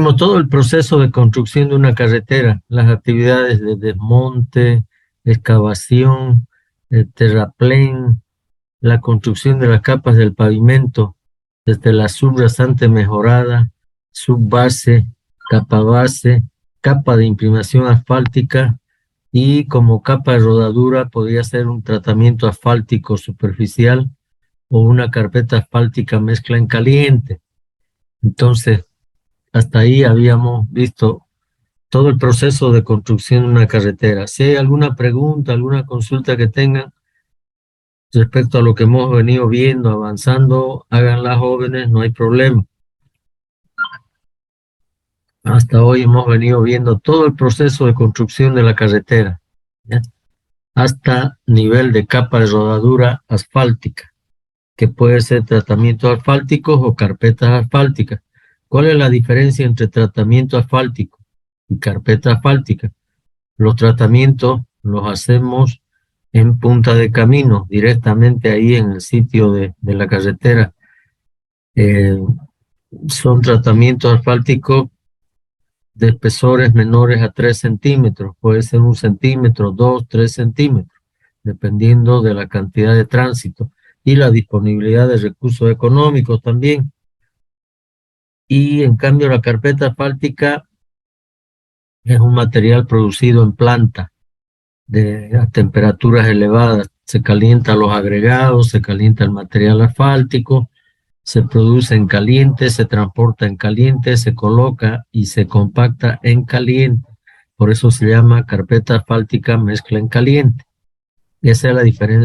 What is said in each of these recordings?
Digamos, todo el proceso de construcción de una carretera, las actividades de desmonte, excavación, terraplén, la construcción de las capas del pavimento, desde la subrasante mejorada, subbase, capa base, capa de imprimación asfáltica y como capa de rodadura podría ser un tratamiento asfáltico superficial o una carpeta asfáltica mezcla en caliente. Entonces, hasta ahí habíamos visto todo el proceso de construcción de una carretera. Si hay alguna pregunta, alguna consulta que tengan respecto a lo que hemos venido viendo, avanzando, háganla jóvenes, no hay problema. Hasta hoy hemos venido viendo todo el proceso de construcción de la carretera, ¿ya? Hasta nivel de capa de rodadura asfáltica, que puede ser tratamientos asfálticos o carpetas asfálticas. ¿Cuál es la diferencia entre tratamiento asfáltico y carpeta asfáltica? Los tratamientos los hacemos en punta de camino, directamente ahí en el sitio de la carretera. Son tratamientos asfálticos de espesores menores a 3 centímetros, puede ser 1 centímetro, 2, 3 centímetros, dependiendo de la cantidad de tránsito y la disponibilidad de recursos económicos también. Y en cambio la carpeta asfáltica es un material producido en planta, a temperaturas elevadas. Se calientan los agregados, se calienta el material asfáltico, se produce en caliente, se transporta en caliente, se coloca y se compacta en caliente. Por eso se llama carpeta asfáltica mezcla en caliente. Esa es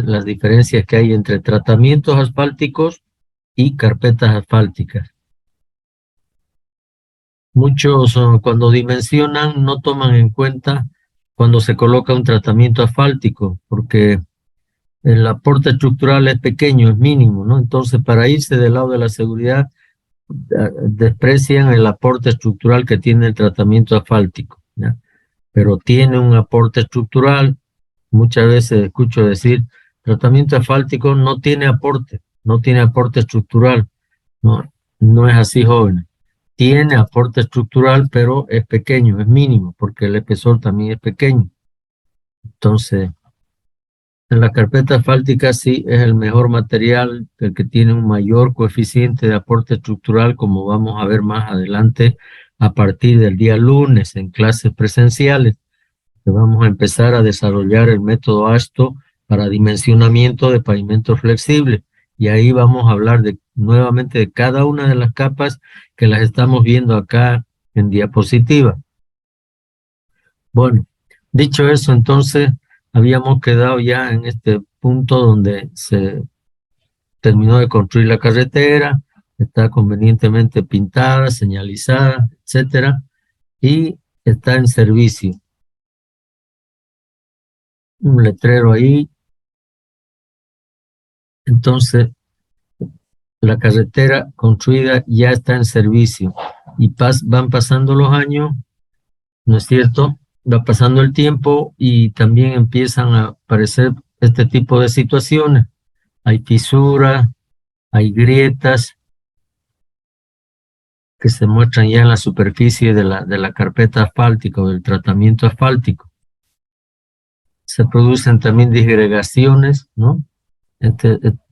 las diferencias que hay entre tratamientos asfálticos y carpetas asfálticas. Muchos cuando dimensionan no toman en cuenta cuando se coloca un tratamiento asfáltico, porque el aporte estructural es pequeño, es mínimo, ¿no? Entonces, para irse del lado de la seguridad, desprecian el aporte estructural que tiene el tratamiento asfáltico, ¿ya? Pero tiene un aporte estructural. Muchas veces escucho decir, tratamiento asfáltico no tiene aporte estructural. No, no es así, jóvenes. Tiene aporte estructural, pero es pequeño, es mínimo, porque el espesor también es pequeño. Entonces, en la carpeta asfáltica sí es el mejor material, el que tiene un mayor coeficiente de aporte estructural, como vamos a ver más adelante a partir del día lunes en clases presenciales, que vamos a empezar a desarrollar el método ASTO para dimensionamiento de pavimento flexible. Y ahí vamos a hablar nuevamente de cada una de las capas que las estamos viendo acá en diapositiva. Bueno, dicho eso, entonces habíamos quedado ya en este punto donde se terminó de construir la carretera, está convenientemente pintada, señalizada, etcétera, y está en servicio. Un letrero ahí. Entonces, la carretera construida ya está en servicio y van pasando los años, ¿no es cierto? Va pasando el tiempo y también empiezan a aparecer este tipo de situaciones. Hay fisuras, hay grietas que se muestran ya en la superficie de la carpeta asfáltica o del tratamiento asfáltico. Se producen también disgregaciones, ¿no?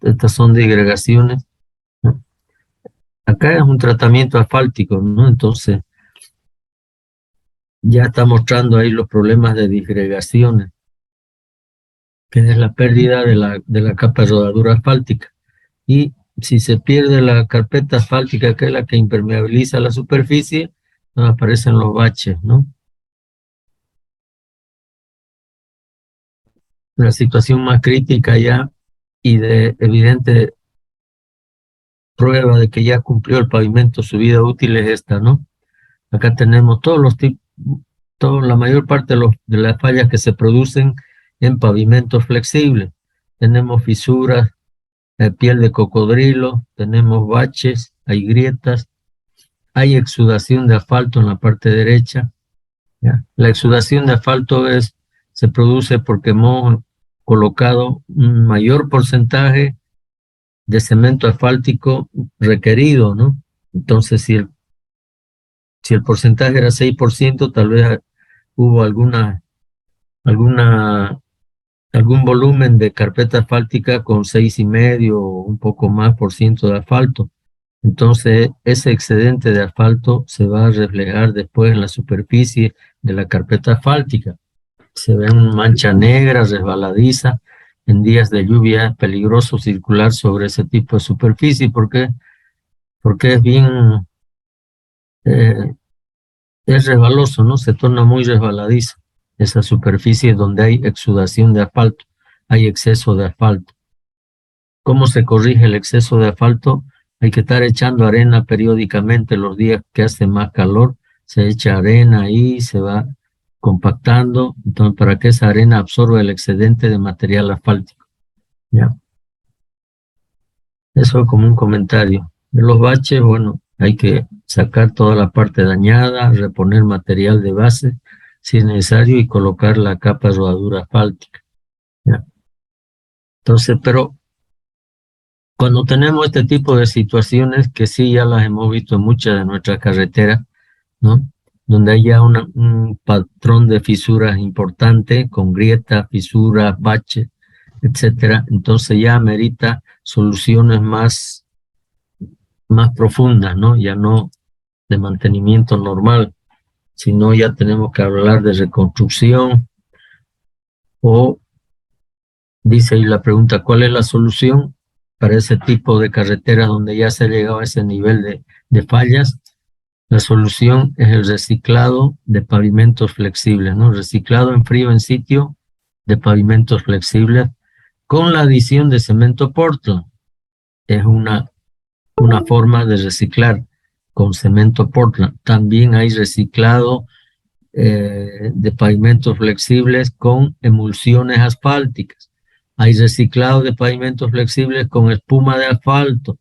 Estas son disgregaciones, ¿no? Acá es un tratamiento asfáltico, ¿no? Entonces, ya está mostrando ahí los problemas de disgregaciones, que es la pérdida de la capa de rodadura asfáltica. Y si se pierde la carpeta asfáltica, que es la que impermeabiliza la superficie, nos aparecen los baches, ¿no? La situación más crítica ya y de evidente prueba de que ya cumplió el pavimento su vida útil es esta, ¿no? Acá tenemos todos los tipos, la mayor parte de las fallas que se producen en pavimentos flexibles. Tenemos fisuras, piel de cocodrilo, tenemos baches, hay grietas, hay exudación de asfalto en la parte derecha, ¿ya? La exudación de asfalto se produce porque hemos colocado un mayor porcentaje de cemento asfáltico requerido, ¿no? Entonces, si Si el porcentaje era 6%, tal vez hubo algún volumen de carpeta asfáltica con 6,5 o un poco más por ciento de asfalto. Entonces, ese excedente de asfalto se va a reflejar después en la superficie de la carpeta asfáltica. Se ve una mancha negra, resbaladiza. En días de lluvia es peligroso circular sobre ese tipo de superficie porque es eh, es resbaloso, ¿no? Se torna muy resbaladizo esa superficie donde hay exudación de asfalto, hay exceso de asfalto. ¿Cómo se corrige el exceso de asfalto? Hay que estar echando arena periódicamente los días que hace más calor, se echa arena ahí, se va compactando, entonces para que esa arena absorba el excedente de material asfáltico. ¿Ya? Eso como un comentario. De los baches, bueno, hay que sacar toda la parte dañada, reponer material de base si es necesario y colocar la capa de rodadura asfáltica. ¿Ya? Entonces, pero cuando tenemos este tipo de situaciones, que sí ya las hemos visto en muchas de nuestras carreteras, ¿no? Donde haya un patrón de fisuras importante, con grietas, fisuras, baches, etcétera, entonces ya amerita soluciones más profundas, ¿no? Ya no de mantenimiento normal, sino ya tenemos que hablar de reconstrucción o, dice ahí la pregunta, ¿cuál es la solución para ese tipo de carreteras donde ya se ha llegado a ese nivel de fallas? La solución es el reciclado de pavimentos flexibles, ¿no? Reciclado en frío en sitio de pavimentos flexibles con la adición de cemento Portland. Es una forma de reciclar con cemento Portland. También hay reciclado de pavimentos flexibles con emulsiones asfálticas. Hay reciclado de pavimentos flexibles con espuma de asfalto.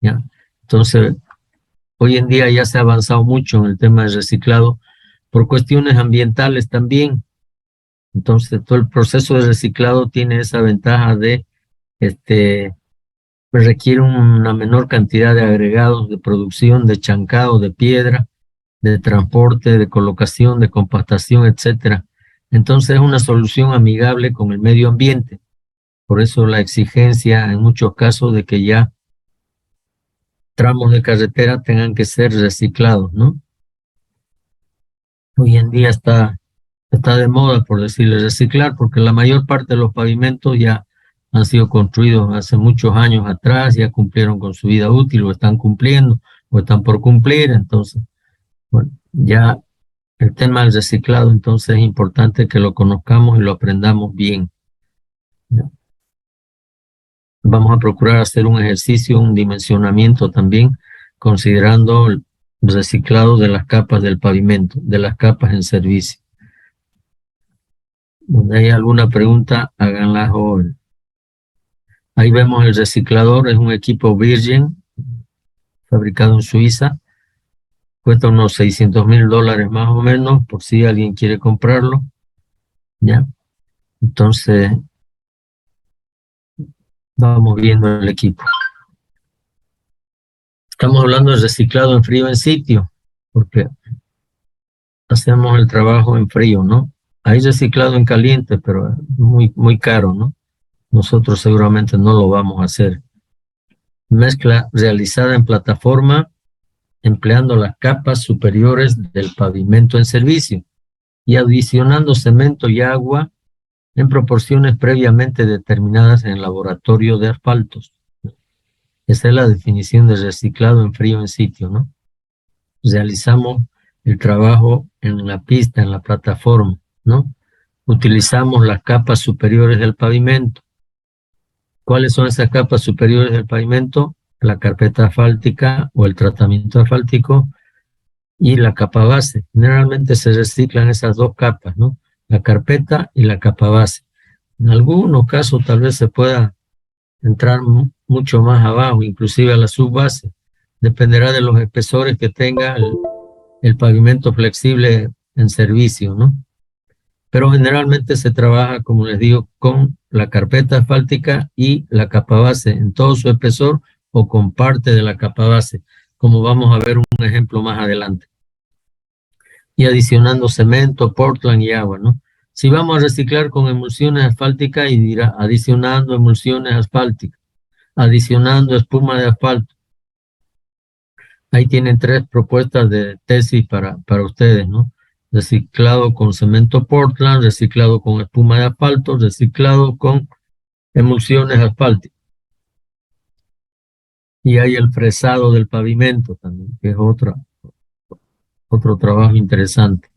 ¿Ya? Entonces, hoy en día ya se ha avanzado mucho en el tema del reciclado por cuestiones ambientales también. Entonces, todo el proceso de reciclado tiene esa ventaja de requiere una menor cantidad de agregados de producción, de chancado, de piedra, de transporte, de colocación, de compactación, etcétera. Entonces es una solución amigable con el medio ambiente. Por eso la exigencia en muchos casos de que ya tramos de carretera tengan que ser reciclados, ¿no? Hoy en día está de moda, por decirle, reciclar, porque la mayor parte de los pavimentos ya han sido construidos hace muchos años atrás, ya cumplieron con su vida útil, o están cumpliendo, o están por cumplir. Entonces, bueno, ya el tema del reciclado, entonces es importante que lo conozcamos y lo aprendamos bien. ¿Ya? Vamos a procurar hacer un ejercicio, un dimensionamiento también, considerando el reciclado de las capas del pavimento, de las capas en servicio. Donde hay alguna pregunta, háganla hoy. Ahí vemos el reciclador, es un equipo Virgin, fabricado en Suiza. Cuesta unos $600,000 más o menos, por si alguien quiere comprarlo. ¿Ya? Entonces, vamos viendo el equipo. Estamos hablando de reciclado en frío en sitio, porque hacemos el trabajo en frío, ¿no? Hay reciclado en caliente, pero es muy caro, ¿no? Nosotros seguramente no lo vamos a hacer. Mezcla realizada en plataforma, empleando las capas superiores del pavimento en servicio y adicionando cemento y agua en proporciones previamente determinadas en el laboratorio de asfaltos. Esa es la definición de reciclado en frío en sitio, ¿no? Realizamos el trabajo en la pista, en la plataforma, ¿no? Utilizamos las capas superiores del pavimento. ¿Cuáles son esas capas superiores del pavimento? La carpeta asfáltica o el tratamiento asfáltico y la capa base. Generalmente se reciclan esas dos capas, ¿no? La carpeta y la capa base. En algunos casos tal vez se pueda entrar mucho más abajo, inclusive a la subbase. Dependerá de los espesores que tenga el pavimento flexible en servicio, ¿no? Pero generalmente se trabaja, como les digo, con la carpeta asfáltica y la capa base en todo su espesor o con parte de la capa base, como vamos a ver un ejemplo más adelante. y adicionando cemento, Portland y agua, ¿no? Si vamos a reciclar con emulsiones asfálticas, y dirá adicionando emulsiones asfálticas, adicionando espuma de asfalto. Ahí tienen 3 propuestas de tesis para ustedes, ¿no? Reciclado con cemento Portland, reciclado con espuma de asfalto, reciclado con emulsiones asfálticas. Y hay el fresado del pavimento también, que es otro trabajo interesante.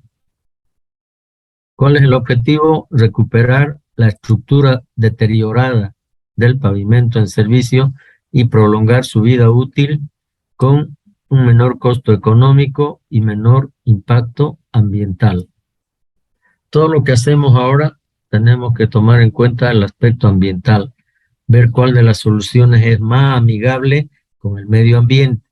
¿Cuál es el objetivo? Recuperar la estructura deteriorada del pavimento en servicio y prolongar su vida útil con un menor costo económico y menor impacto ambiental. Todo lo que hacemos ahora tenemos que tomar en cuenta el aspecto ambiental, ver cuál de las soluciones es más amigable con el medio ambiente.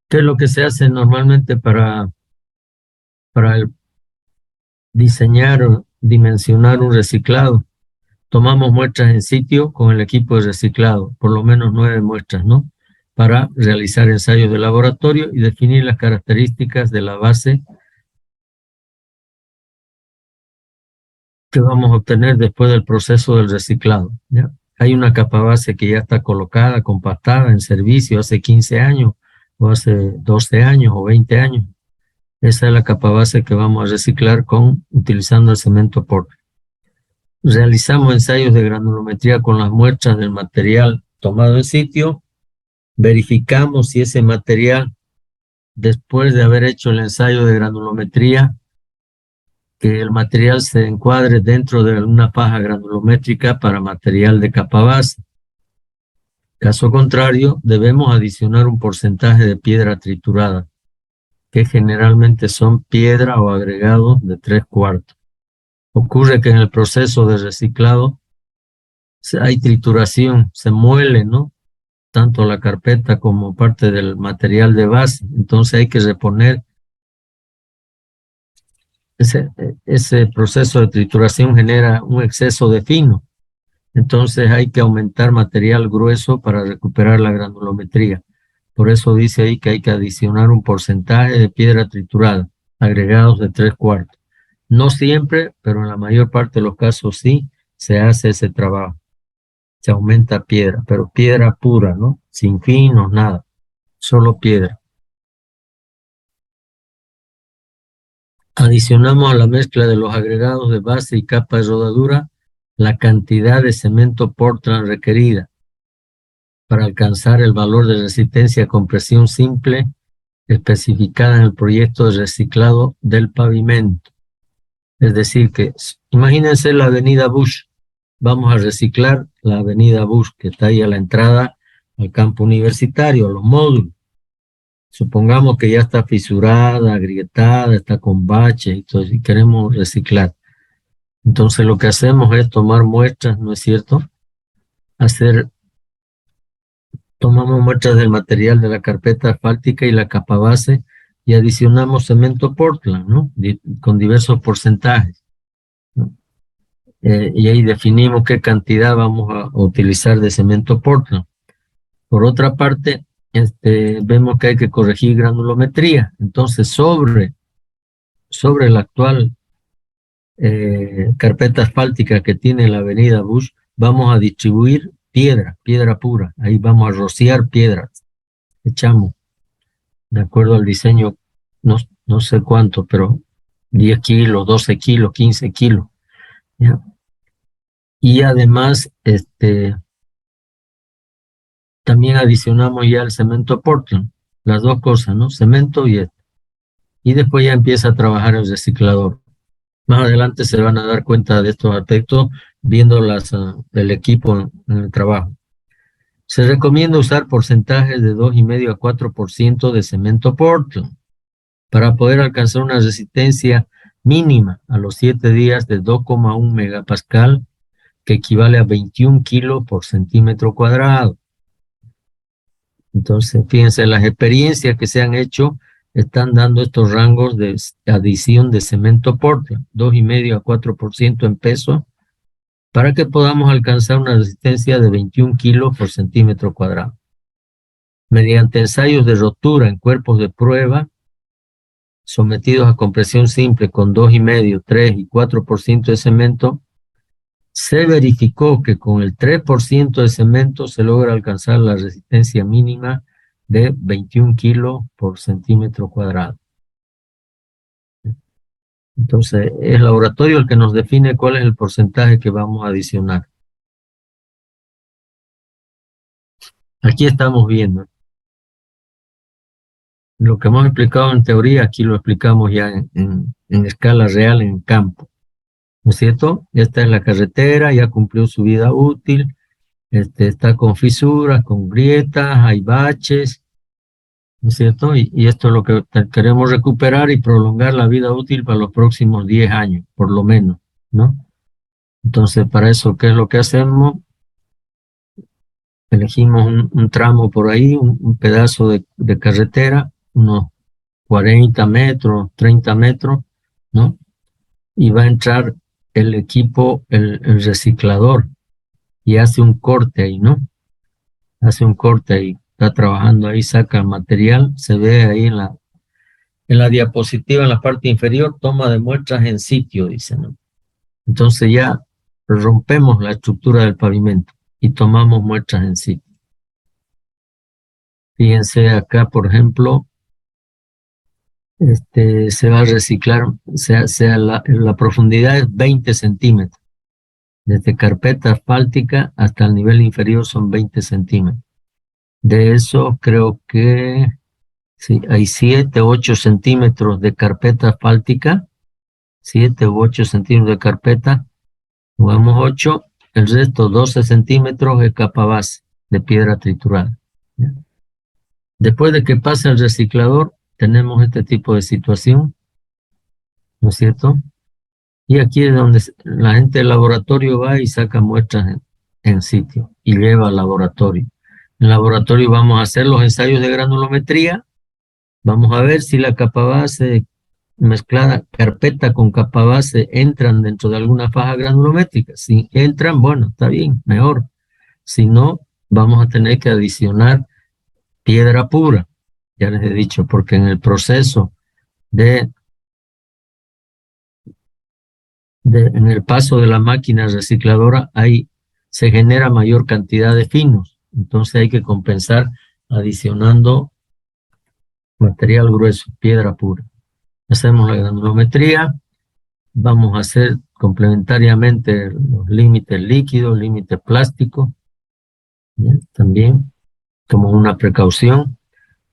¿Qué es lo que se hace normalmente para diseñar o dimensionar un reciclado? Tomamos muestras en sitio con el equipo de reciclado, por lo menos 9 muestras, ¿no? Para realizar ensayos de laboratorio y definir las características de la base que vamos a obtener después del proceso del reciclado, ¿ya? Hay una capa base que ya está colocada, compactada, en servicio hace 15 años, o hace 12 años, o 20 años. Esa es la capa base que vamos a reciclar utilizando el cemento Portland. Realizamos ensayos de granulometría con las muestras del material tomado en sitio. Verificamos si ese material, después de haber hecho el ensayo de granulometría, que el material se encuadre dentro de una faja granulométrica para material de capa base. Caso contrario, debemos adicionar un porcentaje de piedra triturada, que generalmente son piedra o agregados de 3/4. Ocurre que en el proceso de reciclado hay trituración, se muele, ¿no? Tanto la carpeta como parte del material de base. Entonces hay que reponer ese proceso de trituración, genera un exceso de fino. Entonces hay que aumentar material grueso para recuperar la granulometría. Por eso dice ahí que hay que adicionar un porcentaje de piedra triturada, agregados de 3/4. No siempre, pero en la mayor parte de los casos sí se hace ese trabajo. Se aumenta piedra, pero piedra pura, ¿no? Sin finos, nada, solo piedra. Adicionamos a la mezcla de los agregados de base y capa de rodadura la cantidad de cemento Portland requerida para alcanzar el valor de resistencia a compresión simple especificada en el proyecto de reciclado del pavimento. Es decir que, imagínense la avenida Bush. Vamos a reciclar la avenida Bush, que está ahí a la entrada al campo universitario, los módulos. Supongamos que ya está fisurada, agrietada, está con baches y todo, y queremos reciclar. Entonces lo que hacemos es tomar muestras, ¿no es cierto? Tomamos muestras del material de la carpeta asfáltica y la capa base y adicionamos cemento Portland, ¿no? Con diversos porcentajes, ¿no? Y ahí definimos qué cantidad vamos a utilizar de cemento Portland. Por otra parte, vemos que hay que corregir granulometría. Entonces, sobre la actual carpeta asfáltica que tiene la avenida Bush, vamos a distribuir piedra pura. Ahí vamos a rociar piedras. Echamos, de acuerdo al diseño, no sé cuánto, pero 10 kilos, 12 kilos, 15 kilos, ¿ya? Y además, también adicionamos ya el cemento Portland, las dos cosas, ¿no? Cemento y después ya empieza a trabajar el reciclador. Más adelante se van a dar cuenta de estos aspectos viendo el equipo en el trabajo. Se recomienda usar porcentajes de 2,5 a 4% de cemento Portland para poder alcanzar una resistencia mínima a los 7 días de 2,1 megapascal, que equivale a 21 kilos por centímetro cuadrado. Entonces, fíjense, las experiencias que se han hecho están dando estos rangos de adición de cemento Portland, 2,5 a 4% en peso, para que podamos alcanzar una resistencia de 21 kilos por centímetro cuadrado. Mediante ensayos de rotura en cuerpos de prueba, sometidos a compresión simple con 2,5, 3 y 4% de cemento, se verificó que con el 3% de cemento se logra alcanzar la resistencia mínima de 21 kilos por centímetro cuadrado. Entonces, es el laboratorio el que nos define cuál es el porcentaje que vamos a adicionar. Aquí estamos viendo. Lo que hemos explicado en teoría, aquí lo explicamos ya en escala real, en campo. ¿No es cierto? Esta es la carretera, ya cumplió su vida útil, está con fisuras, con grietas, hay baches, ¿no es cierto? Y esto es lo que queremos recuperar y prolongar la vida útil para los próximos 10 años, por lo menos, ¿no? Entonces, para eso, ¿qué es lo que hacemos? Elegimos un tramo por ahí, un pedazo de carretera, unos 40 metros, 30 metros, ¿no? Y va a entrar el equipo, el reciclador, y hace un corte ahí, ¿no? Hace un corte ahí, está trabajando ahí, saca material, se ve ahí en la diapositiva, en la parte inferior, toma de muestras en sitio, dice, ¿no? Entonces ya rompemos la estructura del pavimento y tomamos muestras en sitio. Fíjense acá, por ejemplo, se va a reciclar, la profundidad es 20 centímetros. Desde carpeta asfáltica hasta el nivel inferior son 20 centímetros. De eso creo que sí, hay 7 u 8 centímetros de carpeta asfáltica, 7 u 8 centímetros de carpeta, jugamos 8, el resto 12 centímetros de capa base de piedra triturada. ¿Ya? Después de que pasa el reciclador, tenemos este tipo de situación, ¿no es cierto? Y aquí es donde la gente del laboratorio va y saca muestras en sitio y lleva al laboratorio. En el laboratorio vamos a hacer los ensayos de granulometría, vamos a ver si la capa base mezclada, carpeta con capa base, entran dentro de alguna faja granulométrica. Si entran, bueno, está bien, mejor. Si no, vamos a tener que adicionar piedra pura, ya les he dicho, porque en el proceso en el paso de la máquina recicladora se genera mayor cantidad de finos, entonces hay que compensar adicionando material grueso, piedra pura. Hacemos la granulometría, vamos a hacer complementariamente los límites líquidos, límites plásticos, también como una precaución.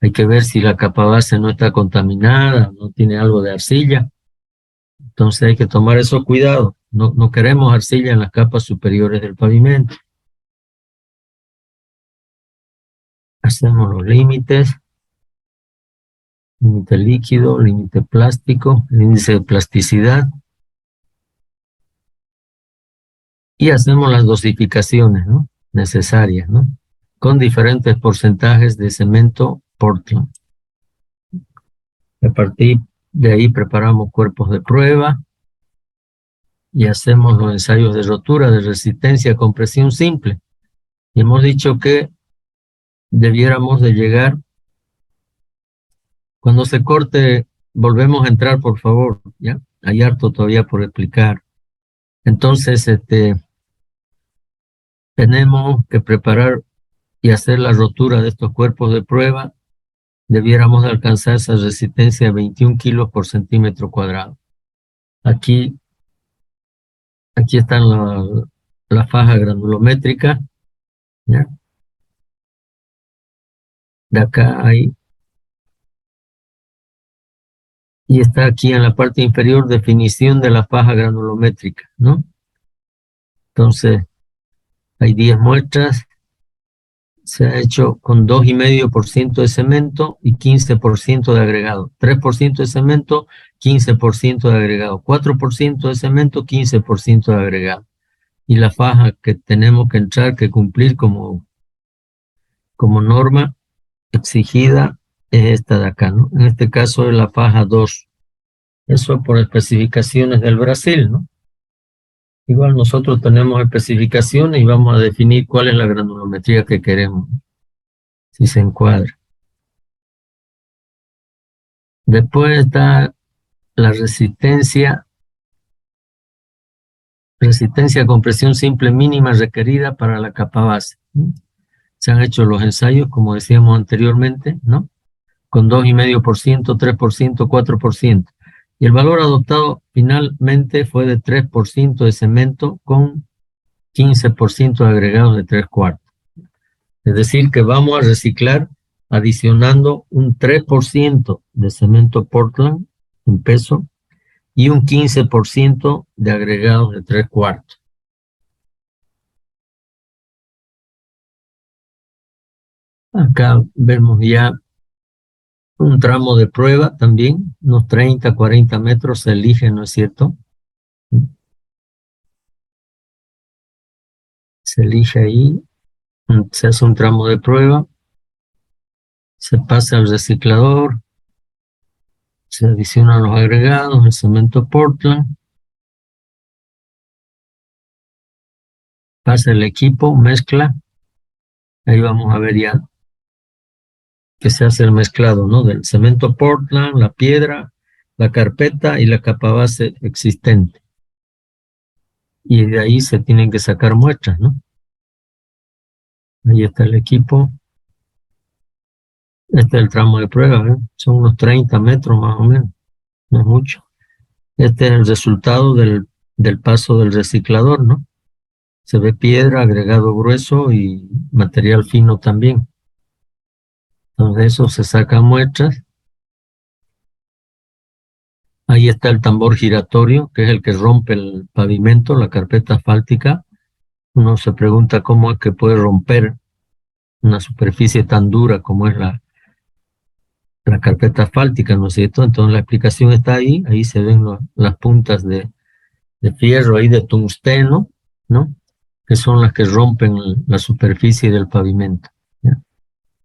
Hay que ver si la capa base no está contaminada, no tiene algo de arcilla. Entonces hay que tomar esos cuidados. No queremos arcilla en las capas superiores del pavimento. Hacemos los límites. Límite líquido, límite plástico, el índice de plasticidad. Y hacemos las dosificaciones, ¿no? Necesarias, ¿no? Con diferentes porcentajes de cemento Portland. A partir de ahí preparamos cuerpos de prueba y hacemos los ensayos de rotura, de resistencia a compresión simple. Y hemos dicho que debiéramos de llegar, cuando se corte, volvemos a entrar, por favor, ¿ya? Hay harto todavía por explicar. Entonces, tenemos que preparar y hacer la rotura de estos cuerpos de prueba. Debiéramos de alcanzar esa resistencia de 21 kilos por centímetro cuadrado. Aquí están la faja granulométrica, ¿ya? De acá hay, y está aquí en la parte inferior definición de la faja granulométrica, ¿no? Entonces, hay 10 muestras, se ha hecho con 2,5% de cemento y 15% de agregado. 3% de cemento, 15% de agregado. 4% de cemento, 15% de agregado. Y la faja que tenemos que entrar, que cumplir como norma exigida es esta de acá, ¿no? En este caso es la faja 2. Eso por especificaciones del Brasil, ¿no? Igual nosotros tenemos especificaciones y vamos a definir cuál es la granulometría que queremos, si se encuadra. Después está la resistencia a compresión simple mínima requerida para la capa base, ¿no? Se han hecho los ensayos, como decíamos anteriormente, ¿no? Con 2,5%, 3%, 4%. Y el valor adoptado finalmente fue de 3% de cemento con 15% de agregados de 3/4. Es decir, que vamos a reciclar adicionando un 3% de cemento Portland en peso y un 15% de agregados de 3/4. Acá vemos ya un tramo de prueba también, unos 30, 40 metros se elige, ¿no es cierto? Se elige ahí, se hace un tramo de prueba, se pasa al reciclador, se adicionan los agregados, el cemento Portland, pasa el equipo, mezcla, ahí vamos a ver ya que se hace el mezclado, ¿no? Del cemento Portland, la piedra, la carpeta y la capa base existente. Y de ahí se tienen que sacar muestras, ¿no? Ahí está el equipo. Este es el tramo de prueba, ¿eh? Son unos 30 metros más o menos, no es mucho. Este es el resultado del paso del reciclador, ¿no? Se ve piedra, agregado grueso y material fino también. Entonces de eso se sacan muestras. Ahí está el tambor giratorio, que es el que rompe el pavimento, la carpeta asfáltica. Uno se pregunta cómo es que puede romper una superficie tan dura como es la carpeta asfáltica, ¿no es cierto? Entonces la explicación está ahí, ahí se ven las puntas de fierro ahí de tungsteno, ¿no? Que son las que rompen la superficie del pavimento, ¿ya?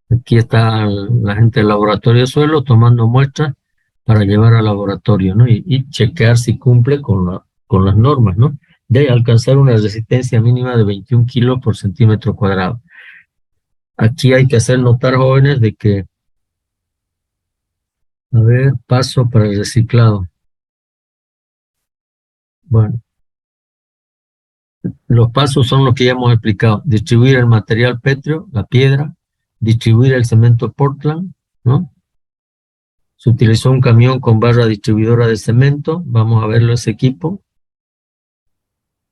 Aquí está la gente del laboratorio de suelo tomando muestras para llevar al laboratorio, ¿no? Y chequear si cumple con las normas, ¿no? De alcanzar una resistencia mínima de 21 kilos por centímetro cuadrado. Aquí hay que hacer notar, jóvenes, de que, a ver, paso para el reciclado. Bueno, los pasos son los que ya hemos explicado. Distribuir el material pétreo, la piedra, distribuir el cemento Portland, ¿no? Se utilizó un camión con barra distribuidora de cemento. Vamos a verlo ese equipo.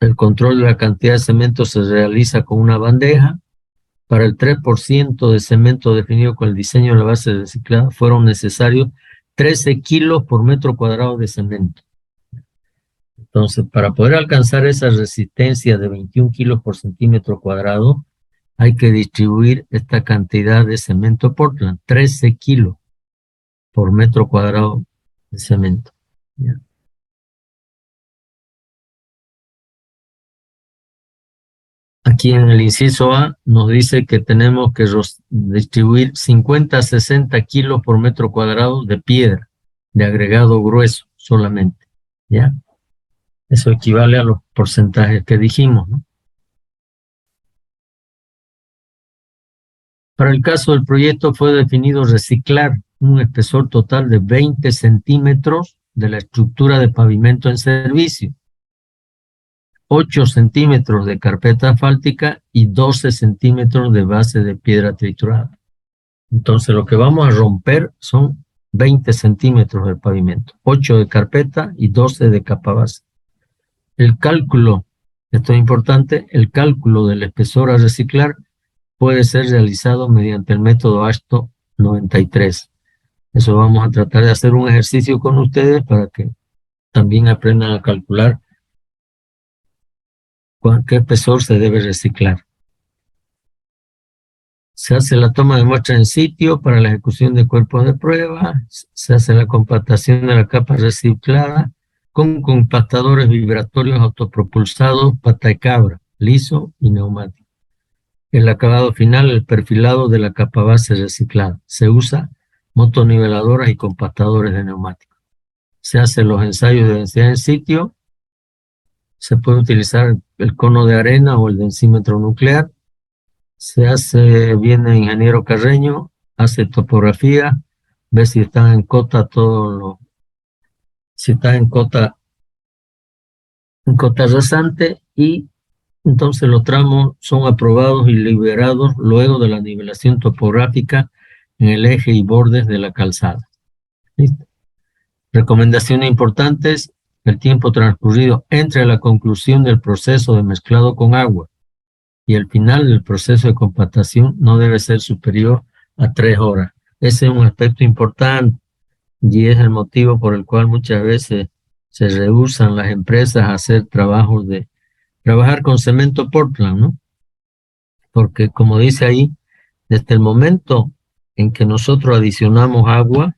El control de la cantidad de cemento se realiza con una bandeja. Para el 3% de cemento definido con el diseño de la base reciclada fueron necesarios 13 kilos por metro cuadrado de cemento. Entonces, para poder alcanzar esa resistencia de 21 kilos por centímetro cuadrado, hay que distribuir esta cantidad de cemento Portland, 13 kilos por metro cuadrado de cemento. ¿Ya? Aquí en el inciso A nos dice que tenemos que distribuir 50 a 60 kilos por metro cuadrado de piedra, de agregado grueso solamente, ¿ya? Eso equivale a los porcentajes que dijimos, ¿no? Para el caso del proyecto fue definido reciclar un espesor total de 20 centímetros de la estructura de pavimento en servicio, 8 centímetros de carpeta asfáltica y 12 centímetros de base de piedra triturada. Entonces lo que vamos a romper son 20 centímetros del pavimento, 8 de carpeta y 12 de capa base. El cálculo, esto es importante, el cálculo del espesor a reciclar puede ser realizado mediante el método ASTO 93. Eso vamos a tratar de hacer un ejercicio con ustedes para que también aprendan a calcular qué espesor se debe reciclar. Se hace la toma de muestra en sitio para la ejecución de cuerpos de prueba, se hace la compactación de la capa reciclada con compactadores vibratorios autopropulsados pata de cabra, liso y neumático. El acabado final, el perfilado de la capa base reciclada. Se usa motoniveladoras y compactadores de neumáticos. Se hacen los ensayos de densidad en sitio, se puede utilizar el cono de arena o el densímetro nuclear, viene el ingeniero Carreño, hace topografía, ve si están en cota si está en cota rasante, y entonces los tramos son aprobados y liberados luego de la nivelación topográfica en el eje y bordes de la calzada. ¿Listo? Recomendaciones importantes: el tiempo transcurrido entre la conclusión del proceso de mezclado con agua y el final del proceso de compactación no debe ser superior a 3 horas. Ese es un aspecto importante y es el motivo por el cual muchas veces se rehúsan las empresas a hacer trabajar con cemento Portland, ¿no? Porque como dice ahí, desde el momento en que nosotros adicionamos agua,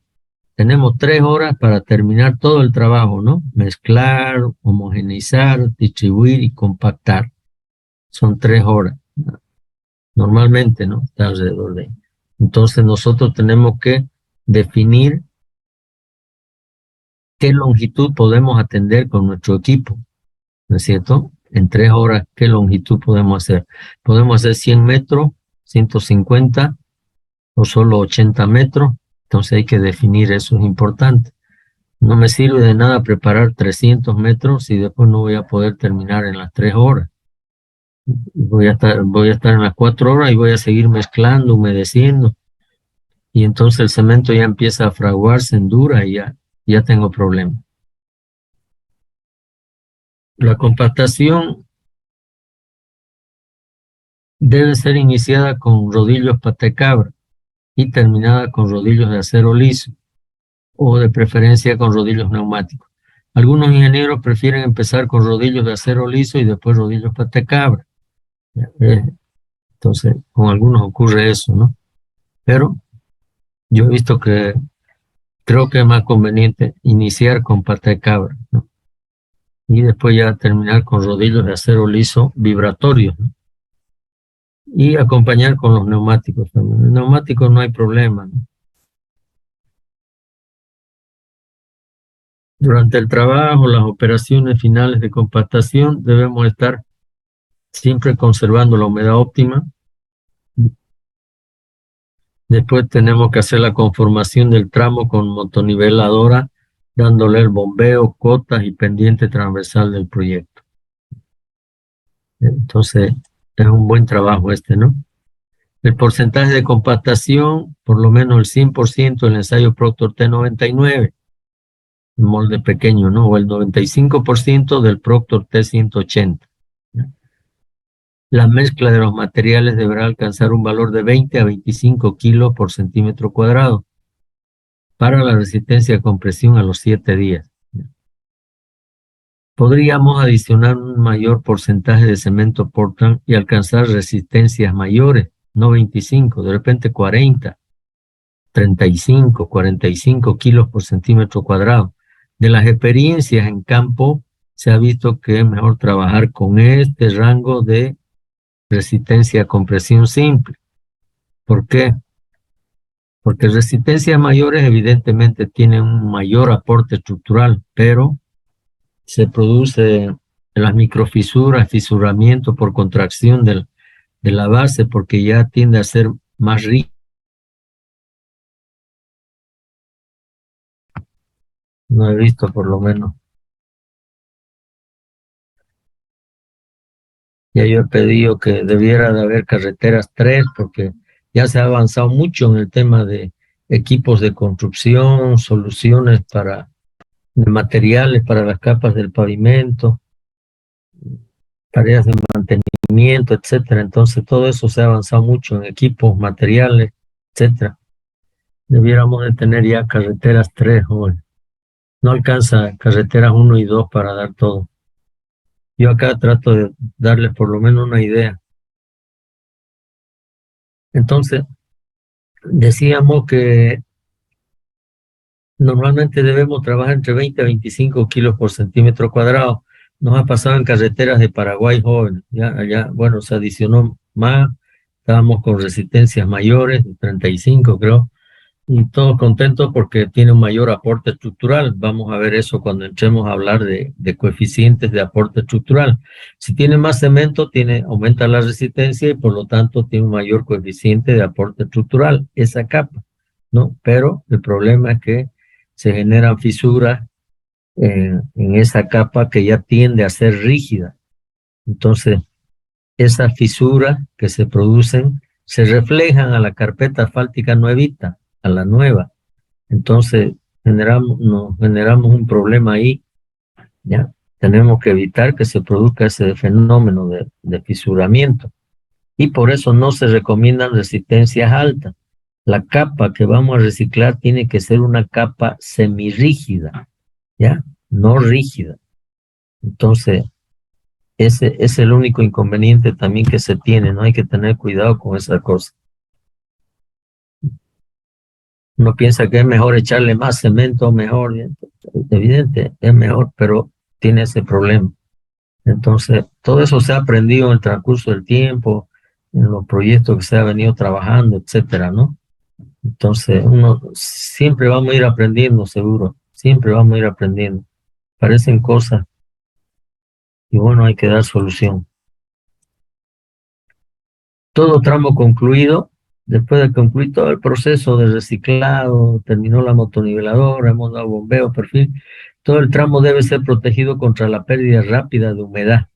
tenemos 3 horas para terminar todo el trabajo, ¿no? Mezclar, homogeneizar, distribuir y compactar. Son 3 horas. Normalmente, ¿no? Está alrededor de. Entonces nosotros tenemos que definir qué longitud podemos atender con nuestro equipo, ¿no es cierto? En 3 horas, ¿qué longitud podemos hacer? Podemos hacer 100 metros, 150 o solo 80 metros. Entonces hay que definir, eso es importante. No me sirve de nada preparar 300 metros si después no voy a poder terminar en las 3 horas. Voy a estar en las 4 horas y voy a seguir mezclando, humedeciendo. Y entonces el cemento ya empieza a fraguarse, endura y ya tengo problemas. La compactación debe ser iniciada con rodillos patacabra y terminada con rodillos de acero liso, o de preferencia con rodillos neumáticos. Algunos ingenieros prefieren empezar con rodillos de acero liso y después rodillos patacabra. Entonces, con algunos ocurre eso, ¿no? Pero yo he visto que creo que es más conveniente iniciar con patacabra, ¿no? Y después ya terminar con rodillos de acero liso vibratorios, ¿no? Y acompañar con los neumáticos también. En neumáticos no hay problema, ¿no? Durante el trabajo, las operaciones finales de compactación, debemos estar siempre conservando la humedad óptima. Después tenemos que hacer la conformación del tramo con motoniveladora, dándole el bombeo, cotas y pendiente transversal del proyecto. Entonces, es un buen trabajo este, ¿no? El porcentaje de compactación, por lo menos el 100% del ensayo Proctor T99, el molde pequeño, ¿no? O el 95% del Proctor T180. La mezcla de los materiales deberá alcanzar un valor de 20 a 25 kilos por centímetro cuadrado para la resistencia a compresión a los 7 días. Podríamos adicionar un mayor porcentaje de cemento Portland y alcanzar resistencias mayores, no 25, de repente 40, 35, 45 kilos por centímetro cuadrado. De las experiencias en campo, se ha visto que es mejor trabajar con este rango de resistencia a compresión simple. ¿Por qué? Porque resistencias mayores evidentemente tienen un mayor aporte estructural, pero se produce las microfisuras, fisuramiento por contracción de la base, porque ya tiende a ser más rígido. No he visto por lo menos. Ya yo he pedido que debiera de haber carreteras 3, porque ya se ha avanzado mucho en el tema de equipos de construcción, soluciones de materiales para las capas del pavimento, tareas de mantenimiento, etcétera. Entonces todo eso se ha avanzado mucho en equipos, materiales, etcétera. Debiéramos de tener ya carreteras 3 hoy. No alcanza carreteras 1 y 2 para dar todo. Yo acá trato de darles por lo menos una idea. Entonces, decíamos que normalmente debemos trabajar entre 20 a 25 kilos por centímetro cuadrado. Nos ha pasado en carreteras de Paraguay jóvenes. Ya allá, bueno, se adicionó más. Estábamos con resistencias mayores, de 35 creo. Y todos contentos porque tiene un mayor aporte estructural. Vamos a ver eso cuando entremos a hablar de coeficientes de aporte estructural. Si tiene más cemento, aumenta la resistencia y por lo tanto tiene un mayor coeficiente de aporte estructural, esa capa, ¿no? Pero el problema es que se generan fisuras en esa capa que ya tiende a ser rígida. Entonces, esas fisuras que se producen se reflejan a la carpeta asfáltica nuevita, a la nueva. Entonces, nos generamos un problema ahí, ¿ya? Tenemos que evitar que se produzca ese fenómeno de fisuramiento. Y por eso no se recomiendan resistencias altas. La capa que vamos a reciclar tiene que ser una capa semirrígida, ¿ya? No rígida. Entonces, ese es el único inconveniente también que se tiene, ¿no? Hay que tener cuidado con esa cosa. Uno piensa que es mejor echarle más cemento, mejor, evidente, es mejor, pero tiene ese problema. Entonces, todo eso se ha aprendido en el transcurso del tiempo, en los proyectos que se ha venido trabajando, etcétera, ¿no? Entonces, uno siempre vamos a ir aprendiendo, seguro, siempre vamos a ir aprendiendo. Parecen cosas y bueno, hay que dar solución. Todo tramo concluido, después de concluir todo el proceso de reciclado, terminó la motoniveladora, hemos dado bombeo, perfil, todo el tramo debe ser protegido contra la pérdida rápida de humedad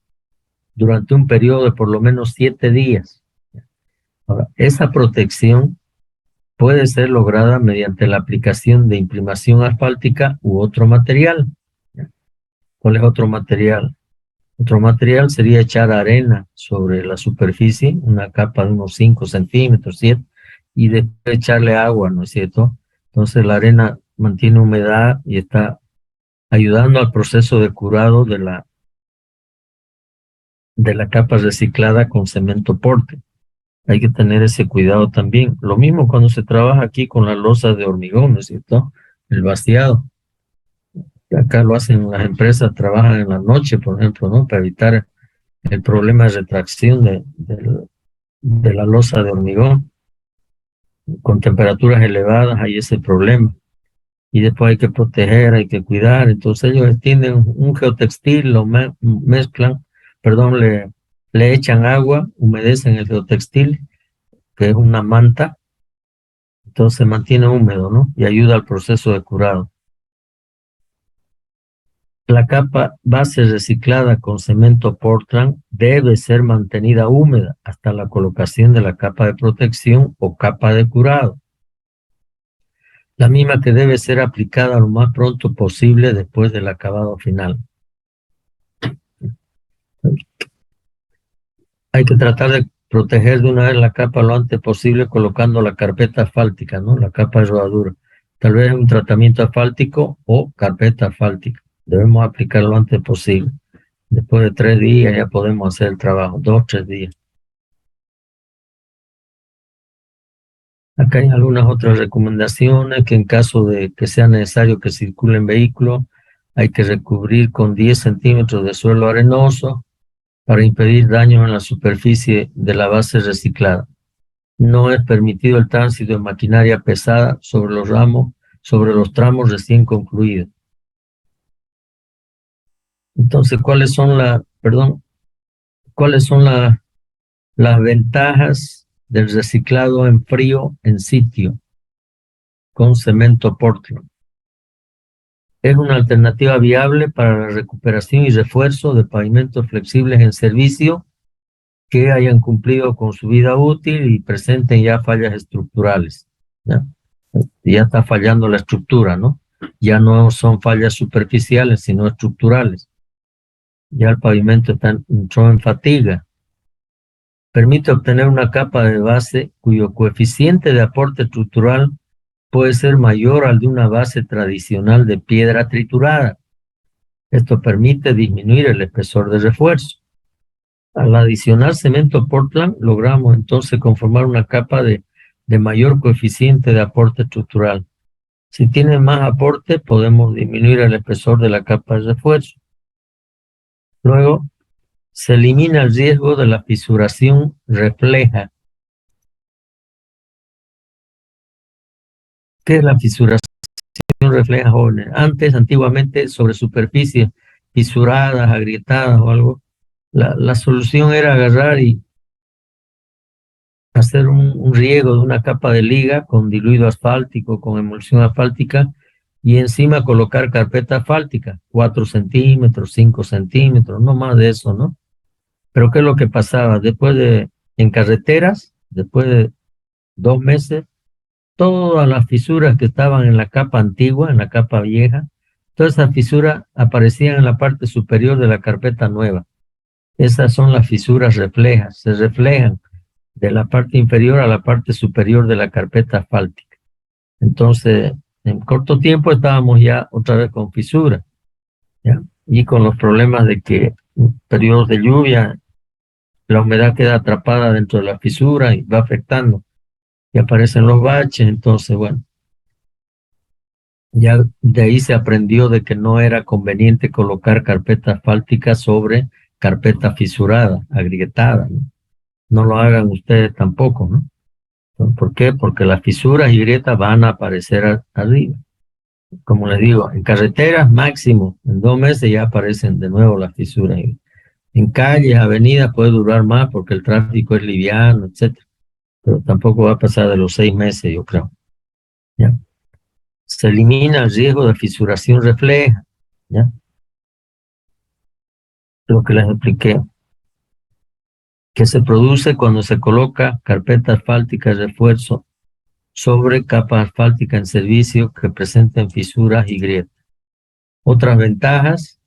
durante un periodo de por lo menos 7 días. Ahora, esa protección puede ser lograda mediante la aplicación de imprimación asfáltica u otro material. ¿Cuál es otro material? Otro material sería echar arena sobre la superficie, una capa de unos 5 centímetros, 7, y después echarle agua, ¿no es cierto? Entonces la arena mantiene humedad y está ayudando al proceso de curado de la capa reciclada con cemento porte. Hay que tener ese cuidado también. Lo mismo cuando se trabaja aquí con las losas de hormigón, ¿no es cierto? El vaciado. Acá lo hacen las empresas, trabajan en la noche, por ejemplo, ¿no? Para evitar el problema de retracción de la losa de hormigón. Con temperaturas elevadas hay ese problema. Y después hay que proteger, hay que cuidar. Entonces ellos extienden un geotextil, lo mezclan, perdón, le echan agua, humedecen el geotextil, que es una manta, entonces se mantiene húmedo, ¿no? Y ayuda al proceso de curado. La capa base reciclada con cemento Portland debe ser mantenida húmeda hasta la colocación de la capa de protección o capa de curado. La misma que debe ser aplicada lo más pronto posible después del acabado final. Hay que tratar de proteger de una vez la capa lo antes posible colocando la carpeta asfáltica, ¿no? La capa de rodadura. Tal vez un tratamiento asfáltico o carpeta asfáltica. Debemos aplicarlo lo antes posible. Después de 3 días ya podemos hacer el trabajo, 2, 3 días. Acá hay algunas otras recomendaciones que en caso de que sea necesario que circulen vehículos, hay que recubrir con 10 centímetros de suelo arenoso para impedir daños en la superficie de la base reciclada. No es permitido el tránsito de maquinaria pesada sobre los tramos recién concluidos. Entonces, ¿cuáles son las ventajas del reciclado en frío en sitio con cemento Portland? Es una alternativa viable para la recuperación y refuerzo de pavimentos flexibles en servicio que hayan cumplido con su vida útil y presenten ya fallas estructurales. Ya está fallando la estructura, ¿no? Ya no son fallas superficiales, sino estructurales. Ya el pavimento entró en fatiga. Permite obtener una capa de base cuyo coeficiente de aporte estructural puede ser mayor al de una base tradicional de piedra triturada. Esto permite disminuir el espesor de refuerzo. Al adicionar cemento Portland, logramos entonces conformar una capa de mayor coeficiente de aporte estructural. Si tiene más aporte, podemos disminuir el espesor de la capa de refuerzo. Luego, se elimina el riesgo de la fisuración refleja. ¿Qué es la fisuración refleja, jóvenes? Antes, antiguamente, sobre superficies fisuradas, agrietadas o algo, la solución era agarrar y hacer un riego de una capa de liga con diluido asfáltico, con emulsión asfáltica, y encima colocar carpeta asfáltica, 4 centímetros, 5 centímetros, no más de eso, ¿no? Pero ¿qué es lo que pasaba? En carreteras, después de 2 meses, todas las fisuras que estaban en la capa antigua, en la capa vieja, todas esas fisuras aparecían en la parte superior de la carpeta nueva. Esas son las fisuras reflejas, se reflejan de la parte inferior a la parte superior de la carpeta asfáltica. Entonces, en corto tiempo estábamos ya otra vez con fisuras, ¿ya? Y con los problemas de que en periodos de lluvia, la humedad queda atrapada dentro de la fisura y va afectando. Y aparecen los baches, entonces, bueno, ya de ahí se aprendió de que no era conveniente colocar carpeta asfáltica sobre carpeta fisurada, agrietada, ¿no? No lo hagan ustedes tampoco, ¿no? ¿Por qué? Porque las fisuras y grietas van a aparecer arriba. Como les digo, en carreteras máximo, en 2 meses ya aparecen de nuevo las fisuras. En calles, avenidas puede durar más porque el tráfico es liviano, etcétera. Pero tampoco va a pasar de los 6 meses, yo creo. ¿Ya? Se elimina el riesgo de fisuración refleja, ¿ya? Lo que les expliqué, que se produce cuando se coloca carpeta asfáltica de refuerzo sobre capa asfáltica en servicio que presenten fisuras y grietas. Otras ventajas: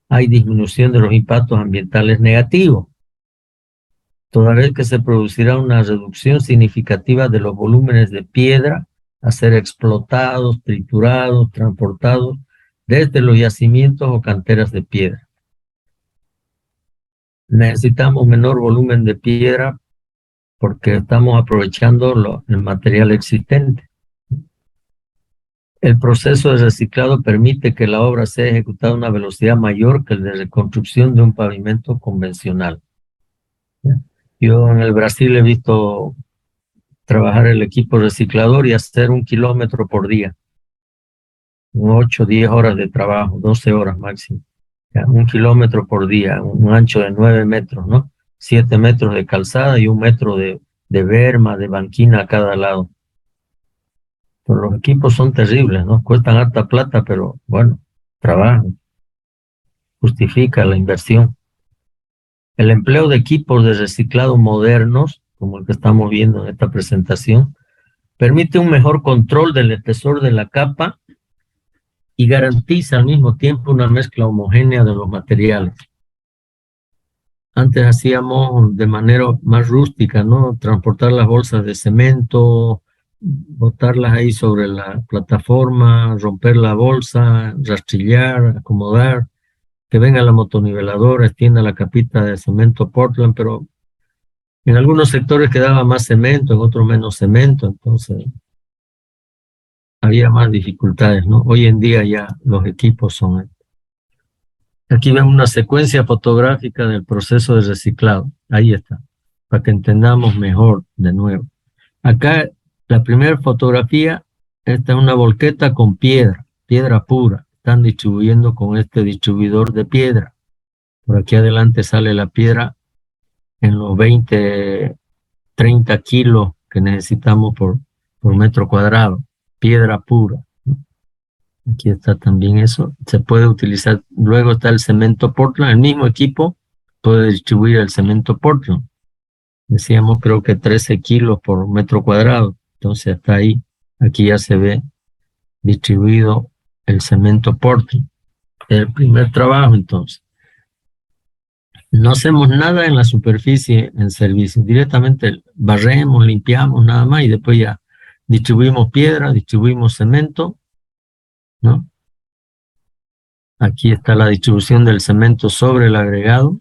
hay disminución de los impactos ambientales negativos, toda vez que se producirá una reducción significativa de los volúmenes de piedra a ser explotados, triturados, transportados desde los yacimientos o canteras de piedra. Necesitamos menor volumen de piedra porque estamos aprovechando el material existente. El proceso de reciclado permite que la obra sea ejecutada a una velocidad mayor que el de reconstrucción de un pavimento convencional. Yo en el Brasil he visto trabajar el equipo reciclador y hacer 1 kilómetro por día. 8, 10 horas de trabajo, 12 horas máximo. 1 kilómetro por día, un ancho de 9 metros, ¿no? 7 metros de calzada y 1 metro de berma, de banquina a cada lado. Pero los equipos son terribles, ¿no? Cuestan harta plata, pero bueno, trabajan. Justifica la inversión. El empleo de equipos de reciclado modernos, como el que estamos viendo en esta presentación, permite un mejor control del espesor de la capa y garantiza al mismo tiempo una mezcla homogénea de los materiales. Antes hacíamos de manera más rústica, ¿no? Transportar las bolsas de cemento, botarlas ahí sobre la plataforma, romper la bolsa, rastrillar, acomodar, que venga la motoniveladora, extienda la capita de cemento Portland, pero en algunos sectores quedaba más cemento, en otros menos cemento, entonces había más dificultades, ¿no? Hoy en día ya los equipos son... Aquí vemos una secuencia fotográfica del proceso de reciclado. Ahí está, para que entendamos mejor de nuevo. Acá la primera fotografía, esta es una volqueta con piedra, piedra pura. Están distribuyendo con este distribuidor de piedra. Por aquí adelante sale la piedra en los 20, 30 kilos que necesitamos por metro cuadrado. Piedra pura, ¿no? Aquí está también eso. Se puede utilizar. Luego está el cemento Portland. El mismo equipo puede distribuir el cemento Portland. Decíamos, creo que 13 kilos por metro cuadrado. Entonces hasta ahí. Aquí ya se ve distribuido el cemento Portland. El primer trabajo, entonces. No hacemos nada en la superficie en servicio. Directamente barremos, limpiamos nada más y después ya distribuimos piedra, distribuimos cemento, ¿no? Aquí está la distribución del cemento sobre el agregado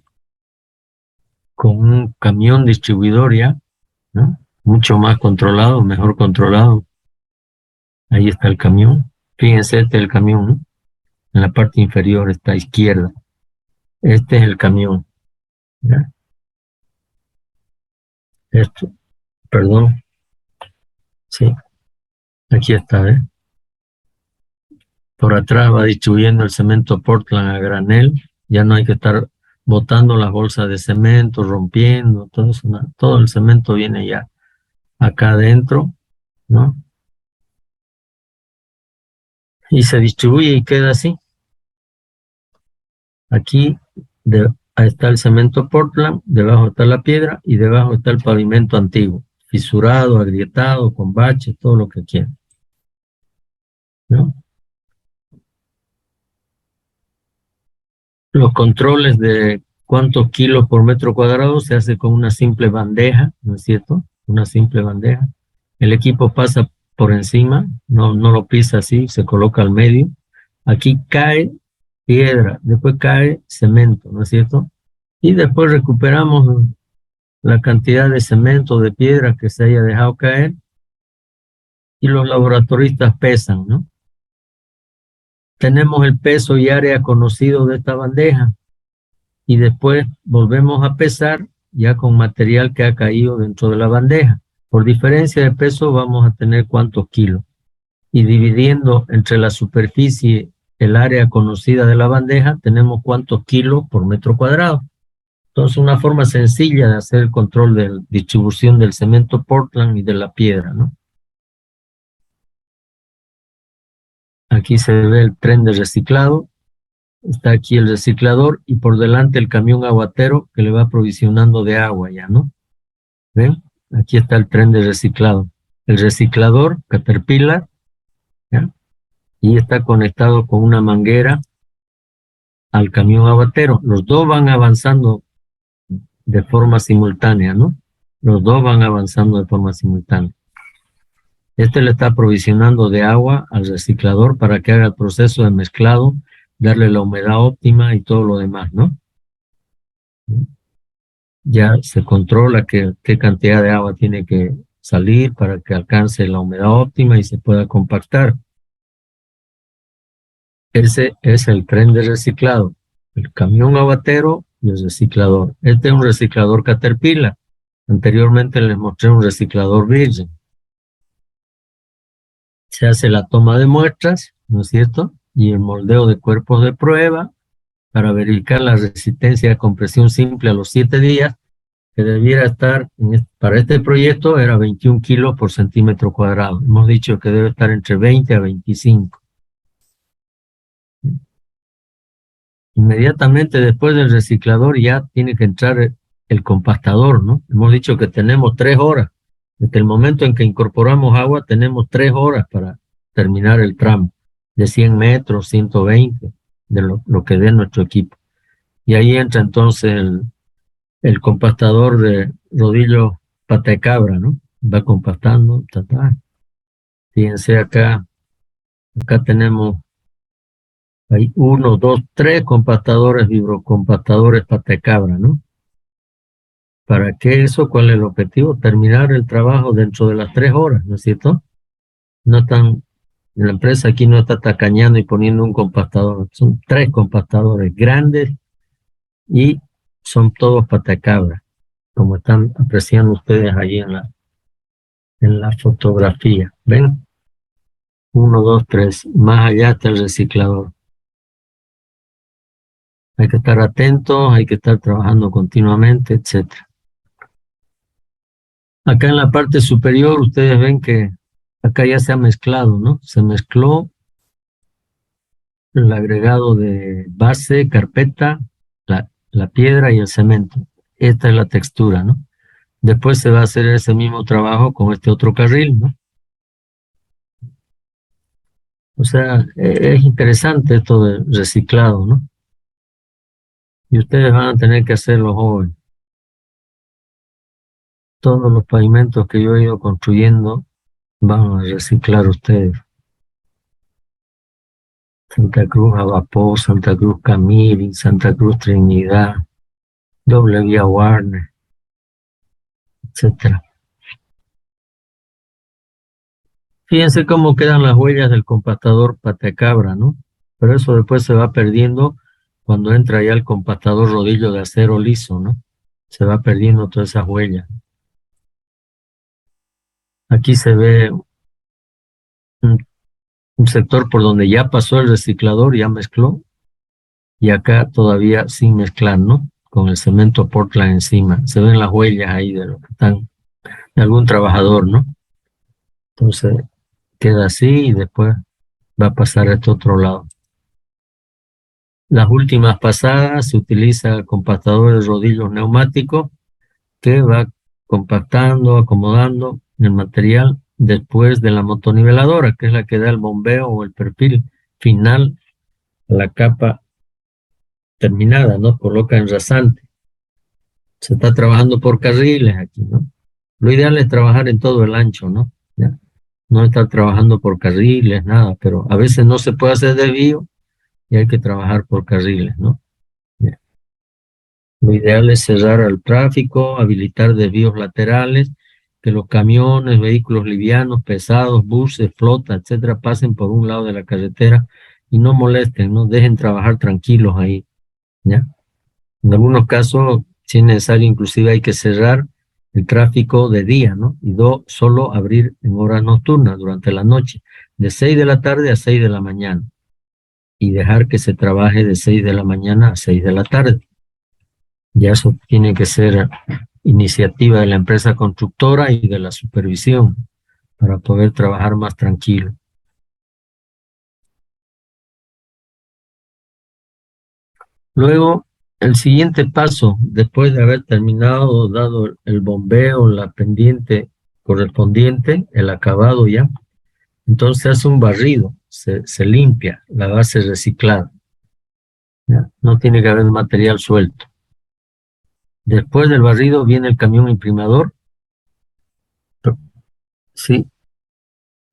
con un camión distribuidor ya, ¿no? Mucho más controlado, mejor controlado. Ahí está el camión. Fíjense, este es el camión, ¿no? En la parte inferior está a izquierda. Este es el camión, ¿ya? Esto, perdón, sí. Aquí está, ¿eh? Por atrás va distribuyendo el cemento Portland a granel. Ya no hay que estar botando las bolsas de cemento, rompiendo, todo eso, todo el cemento viene ya acá adentro, ¿no? Y se distribuye y queda así. Aquí ahí está el cemento Portland, debajo está la piedra y debajo está el pavimento antiguo, fisurado, agrietado, con baches, todo lo que quieran, ¿no? Los controles de cuántos kilos por metro cuadrado se hace con una simple bandeja, ¿no es cierto? Una simple bandeja. El equipo pasa por encima, no lo pisa así, se coloca al medio. Aquí cae piedra, después cae cemento, ¿no es cierto? Y después recuperamos la cantidad de cemento, de piedra que se haya dejado caer y los laboratoristas pesan, ¿no? Tenemos el peso y área conocido de esta bandeja y después volvemos a pesar ya con material que ha caído dentro de la bandeja. Por diferencia de peso vamos a tener cuántos kilos y dividiendo entre la superficie el área conocida de la bandeja tenemos cuántos kilos por metro cuadrado. Entonces una forma sencilla de hacer el control de distribución del cemento Portland y de la piedra, ¿no? Aquí se ve el tren de reciclado, está aquí el reciclador y por delante el camión aguatero que le va provisionando de agua ya, ¿no? ¿Ven? Aquí está el tren de reciclado. El reciclador, Caterpillar, ¿ya? Y está conectado con una manguera al camión aguatero. Los dos van avanzando de forma simultánea, ¿no? Los dos van avanzando de forma simultánea. Este le está provisionando de agua al reciclador para que haga el proceso de mezclado, darle la humedad óptima y todo lo demás, ¿no? Ya se controla qué cantidad de agua tiene que salir para que alcance la humedad óptima y se pueda compactar. Ese es el tren de reciclado, el camión aguatero y el reciclador. Este es un reciclador Caterpillar. Anteriormente les mostré un reciclador virgen. Se hace la toma de muestras, ¿no es cierto? Y el moldeo de cuerpos de prueba para verificar la resistencia de compresión simple a los 7 días, que debiera estar, para este proyecto era 21 kilos por centímetro cuadrado. Hemos dicho que debe estar entre 20 a 25. Inmediatamente después del reciclador ya tiene que entrar el compactador, ¿no? Hemos dicho que tenemos 3 horas. Desde el momento en que incorporamos agua, tenemos 3 horas para terminar el tramo de 100 metros, 120, de lo que dé nuestro equipo. Y ahí entra entonces el compactador de rodillo pata de cabra, ¿no? Va compactando, Fíjense acá tenemos, hay 1, 2, 3 compactadores, vibrocompactadores pata de cabra, ¿no? ¿Para qué eso? ¿Cuál es el objetivo? Terminar el trabajo dentro de las 3 horas, ¿no es cierto? No están, la empresa aquí no está tacañando y poniendo un compactador, son 3 compactadores grandes y son todos pata de cabra, como están apreciando ustedes allí en la fotografía. ¿Ven? 1, 2, 3. Más allá está el reciclador. Hay que estar atentos, hay que estar trabajando continuamente, etcétera. Acá en la parte superior ustedes ven que acá ya se ha mezclado, ¿no? Se mezcló el agregado de base, carpeta, la piedra y el cemento. Esta es la textura, ¿no? Después se va a hacer ese mismo trabajo con este otro carril, ¿no? O sea, es interesante esto de reciclado, ¿no? Y ustedes van a tener que hacerlo jóvenes. Todos los pavimentos que yo he ido construyendo van a reciclar ustedes. Santa Cruz Abapó, Santa Cruz Camiri, Santa Cruz Trinidad, Doble Vía Warner, etcétera. Fíjense cómo quedan las huellas del compactador patacabra, ¿no? Pero eso después se va perdiendo cuando entra ya el compactador rodillo de acero liso, ¿no? Se va perdiendo todas esas huellas. Aquí se ve un, un sector por donde ya pasó el reciclador, ya mezcló, y acá todavía sin mezclar, ¿no? Con el cemento Portland encima. Se ven las huellas ahí de lo que están, de algún trabajador, ¿no? Entonces queda así y después va a pasar a este otro lado. Las últimas pasadas se utiliza compactador de rodillos neumáticos que va compactando, acomodando el material después de la motoniveladora, que es la que da el bombeo o el perfil final a la capa terminada, ¿no? Coloca en rasante. Se está trabajando por carriles aquí, ¿no? Lo ideal es trabajar en todo el ancho, ¿no? ¿Ya? No estar trabajando por carriles, nada, pero a veces no se puede hacer desvío y hay que trabajar por carriles, ¿no? ¿Ya? Lo ideal es cerrar al tráfico, habilitar desvíos laterales, que los camiones, vehículos livianos, pesados, buses, flota, etcétera, pasen por un lado de la carretera y no molesten, ¿no? Dejen trabajar tranquilos ahí, ¿ya? En algunos casos, si es necesario, inclusive hay que cerrar el tráfico de día, ¿no? Y solo abrir en horas nocturnas, durante la noche, de 6 de la tarde a 6 de la mañana, y dejar que se trabaje de 6 de la mañana a 6 de la tarde. Ya eso tiene que ser iniciativa de la empresa constructora y de la supervisión para poder trabajar más tranquilo. Luego, el siguiente paso, después de haber terminado, dado el bombeo, la pendiente correspondiente, el acabado ya, entonces se hace un barrido, se limpia la base reciclada. ¿Ya? No tiene que haber material suelto. Después del barrido viene el camión imprimador, sí,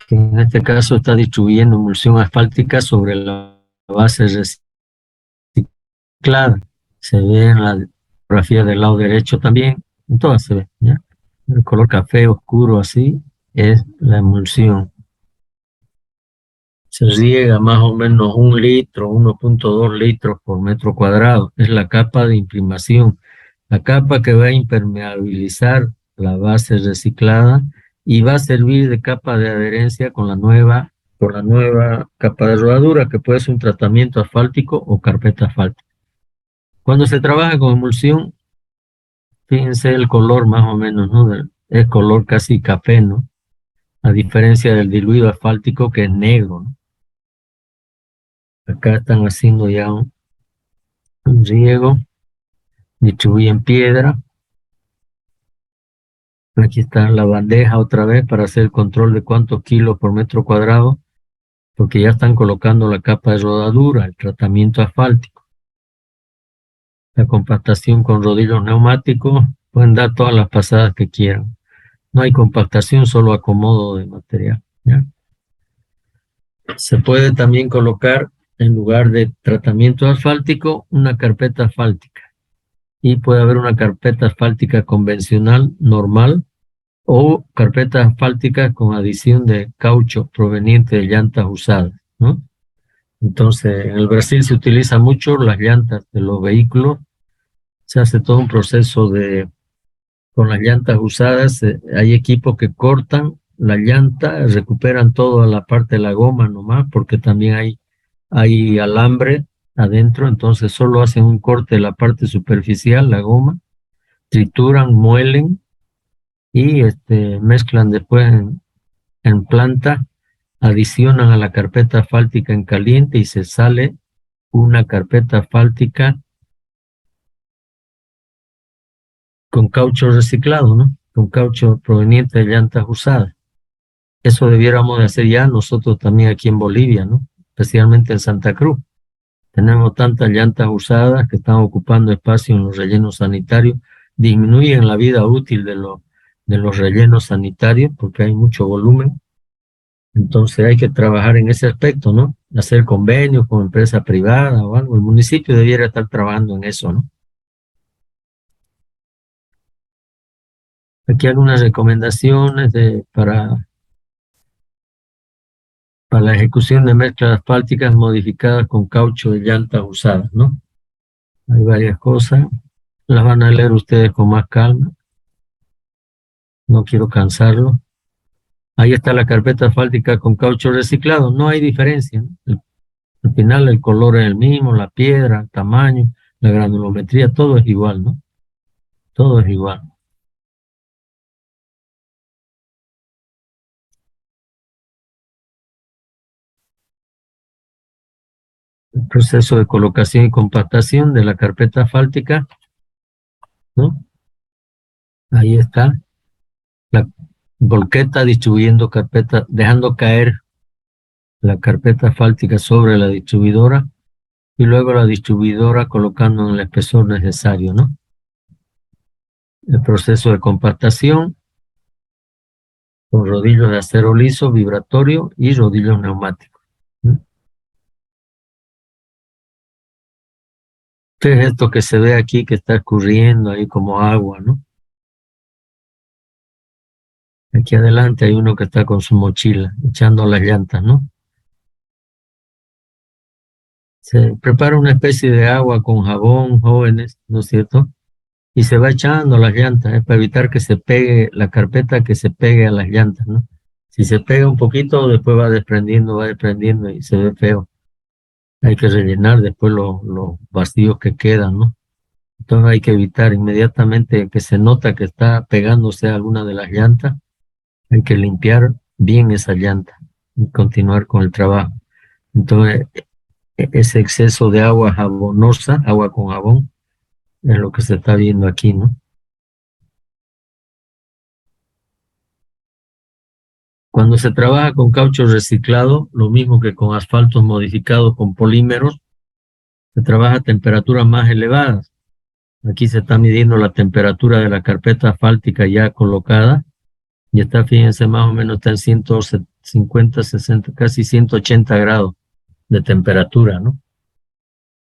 que en este caso está distribuyendo emulsión asfáltica sobre la base reciclada. Se ve en la fotografía del lado derecho también, en todas se ve, ¿ya? El color café oscuro así es la emulsión. Se riega más o menos 1 litro, 1,2 litros por metro cuadrado. Es la capa de imprimación, la capa que va a impermeabilizar la base reciclada y va a servir de capa de adherencia con la nueva capa de rodadura, que puede ser un tratamiento asfáltico o carpeta asfáltica. Cuando se trabaja con emulsión, fíjense el color más o menos, ¿no? Es color casi café, ¿no? A diferencia del diluido asfáltico que es negro, ¿no? Acá están haciendo ya un riego, distribuyen piedra. Aquí está la bandeja otra vez para hacer el control de cuántos kilos por metro cuadrado, porque ya están colocando la capa de rodadura, el tratamiento asfáltico. La compactación con rodillos neumáticos, pueden dar todas las pasadas que quieran. No hay compactación, solo acomodo de material, ¿ya? Se puede también colocar, en lugar de tratamiento asfáltico, una carpeta asfáltica. Y puede haber una carpeta asfáltica convencional, normal, o carpetas asfálticas con adición de caucho proveniente de llantas usadas, ¿no? Entonces, en el Brasil se utiliza mucho las llantas de los vehículos, se hace todo un proceso con las llantas usadas, hay equipos que cortan la llanta, recuperan toda la parte de la goma nomás, porque también hay alambre adentro, entonces solo hacen un corte de la parte superficial, la goma, trituran, muelen y mezclan después en planta, adicionan a la carpeta asfáltica en caliente y se sale una carpeta asfáltica con caucho reciclado, ¿no? Con caucho proveniente de llantas usadas. Eso debiéramos de hacer ya nosotros también aquí en Bolivia, ¿no? Especialmente en Santa Cruz. Tenemos tantas llantas usadas que están ocupando espacio en los rellenos sanitarios, disminuyen la vida útil de los rellenos sanitarios porque hay mucho volumen. Entonces hay que trabajar en ese aspecto, ¿no? Hacer convenios con empresa privada o algo. El municipio debiera estar trabajando en eso, ¿no? Aquí algunas recomendaciones para la ejecución de mezclas asfálticas modificadas con caucho de llantas usadas, ¿no? Hay varias cosas. Las van a leer ustedes con más calma. No quiero cansarlo. Ahí está la carpeta asfáltica con caucho reciclado, no hay diferencia, ¿no? Al final el color es el mismo, la piedra, el tamaño, la granulometría, todo es igual, ¿no? Todo es igual. El proceso de colocación y compactación de la carpeta asfáltica, ¿no? Ahí está la volqueta distribuyendo carpeta, dejando caer la carpeta asfáltica sobre la distribuidora y luego la distribuidora colocando en el espesor necesario, ¿no? El proceso de compactación con rodillos de acero liso, vibratorio y rodillos neumáticos, ¿no? ¿Qué es esto que se ve aquí que está escurriendo ahí como agua, ¿no? Aquí adelante hay uno que está con su mochila, echando las llantas, ¿no? Se prepara una especie de agua con jabón, jóvenes, ¿no es cierto? Y se va echando las llantas, para evitar que se pegue la carpeta, que se pegue a las llantas, ¿no? Si se pega un poquito, después va desprendiendo y se ve feo. Hay que rellenar después los vacíos que quedan, ¿no? Entonces hay que evitar inmediatamente que se nota que está pegándose a alguna de las llantas, hay que limpiar bien esa llanta y continuar con el trabajo. Entonces, ese exceso de agua jabonosa, agua con jabón, es lo que se está viendo aquí, ¿no? Cuando se trabaja con caucho reciclado, lo mismo que con asfaltos modificados con polímeros, se trabaja a temperaturas más elevadas. Aquí se está midiendo la temperatura de la carpeta asfáltica ya colocada y está, fíjense, más o menos está en 150, 60, casi 180 grados de temperatura, ¿no?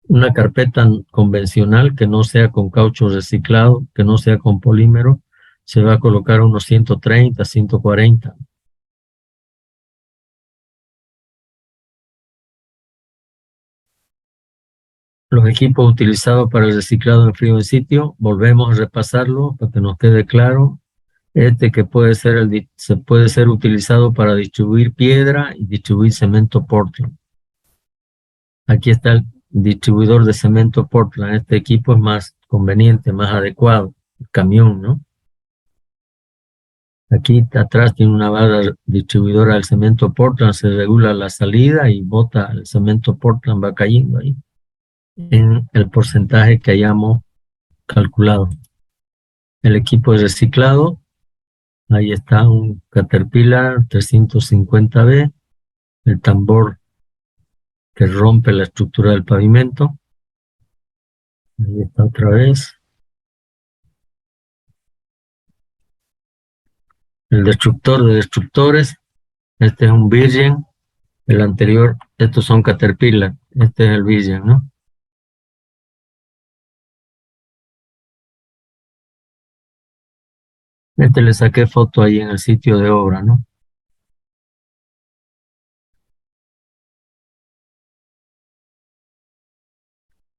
Una carpeta convencional que no sea con caucho reciclado, que no sea con polímero, se va a colocar a unos 130, 140. Los equipos utilizados para el reciclado en frío en sitio, volvemos a repasarlo para que nos quede claro. Este que puede ser se puede ser utilizado para distribuir piedra y distribuir cemento Portland. Aquí está el distribuidor de cemento Portland. Este equipo es más conveniente, más adecuado. El camión, ¿no? Aquí atrás tiene una barra distribuidora del cemento Portland, se regula la salida y bota el cemento Portland, va cayendo ahí en el porcentaje que hayamos calculado. El equipo de reciclado, ahí está un Caterpillar 350B, el tambor que rompe la estructura del pavimento. Ahí está otra vez. El destructor de destructores, este es un Virgin, el anterior, estos son Caterpillar, este es el Virgin, ¿no? Este le saqué foto ahí en el sitio de obra, ¿no?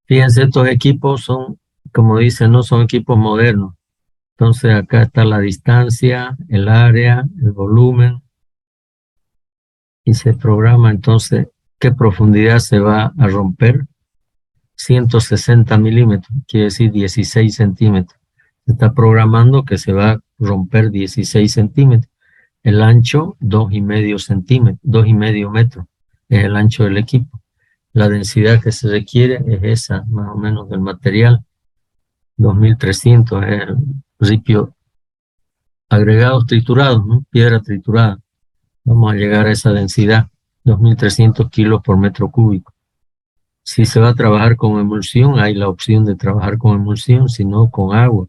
Fíjense, estos equipos son, como dicen, no son equipos modernos. Entonces acá está la distancia, el área, el volumen y se programa entonces qué profundidad se va a romper. 160 milímetros, quiere decir 16 centímetros. Se está programando que se va a romper 16 centímetros. El ancho, 2,5 centímetros, 2,5 metros, es el ancho del equipo. La densidad que se requiere es esa, más o menos, del material. 2.300 es el ripio agregados triturados, ¿no? Piedra triturada. Vamos a llegar a esa densidad, 2.300 kilos por metro cúbico. Si se va a trabajar con emulsión, hay la opción de trabajar con emulsión, si no, con agua.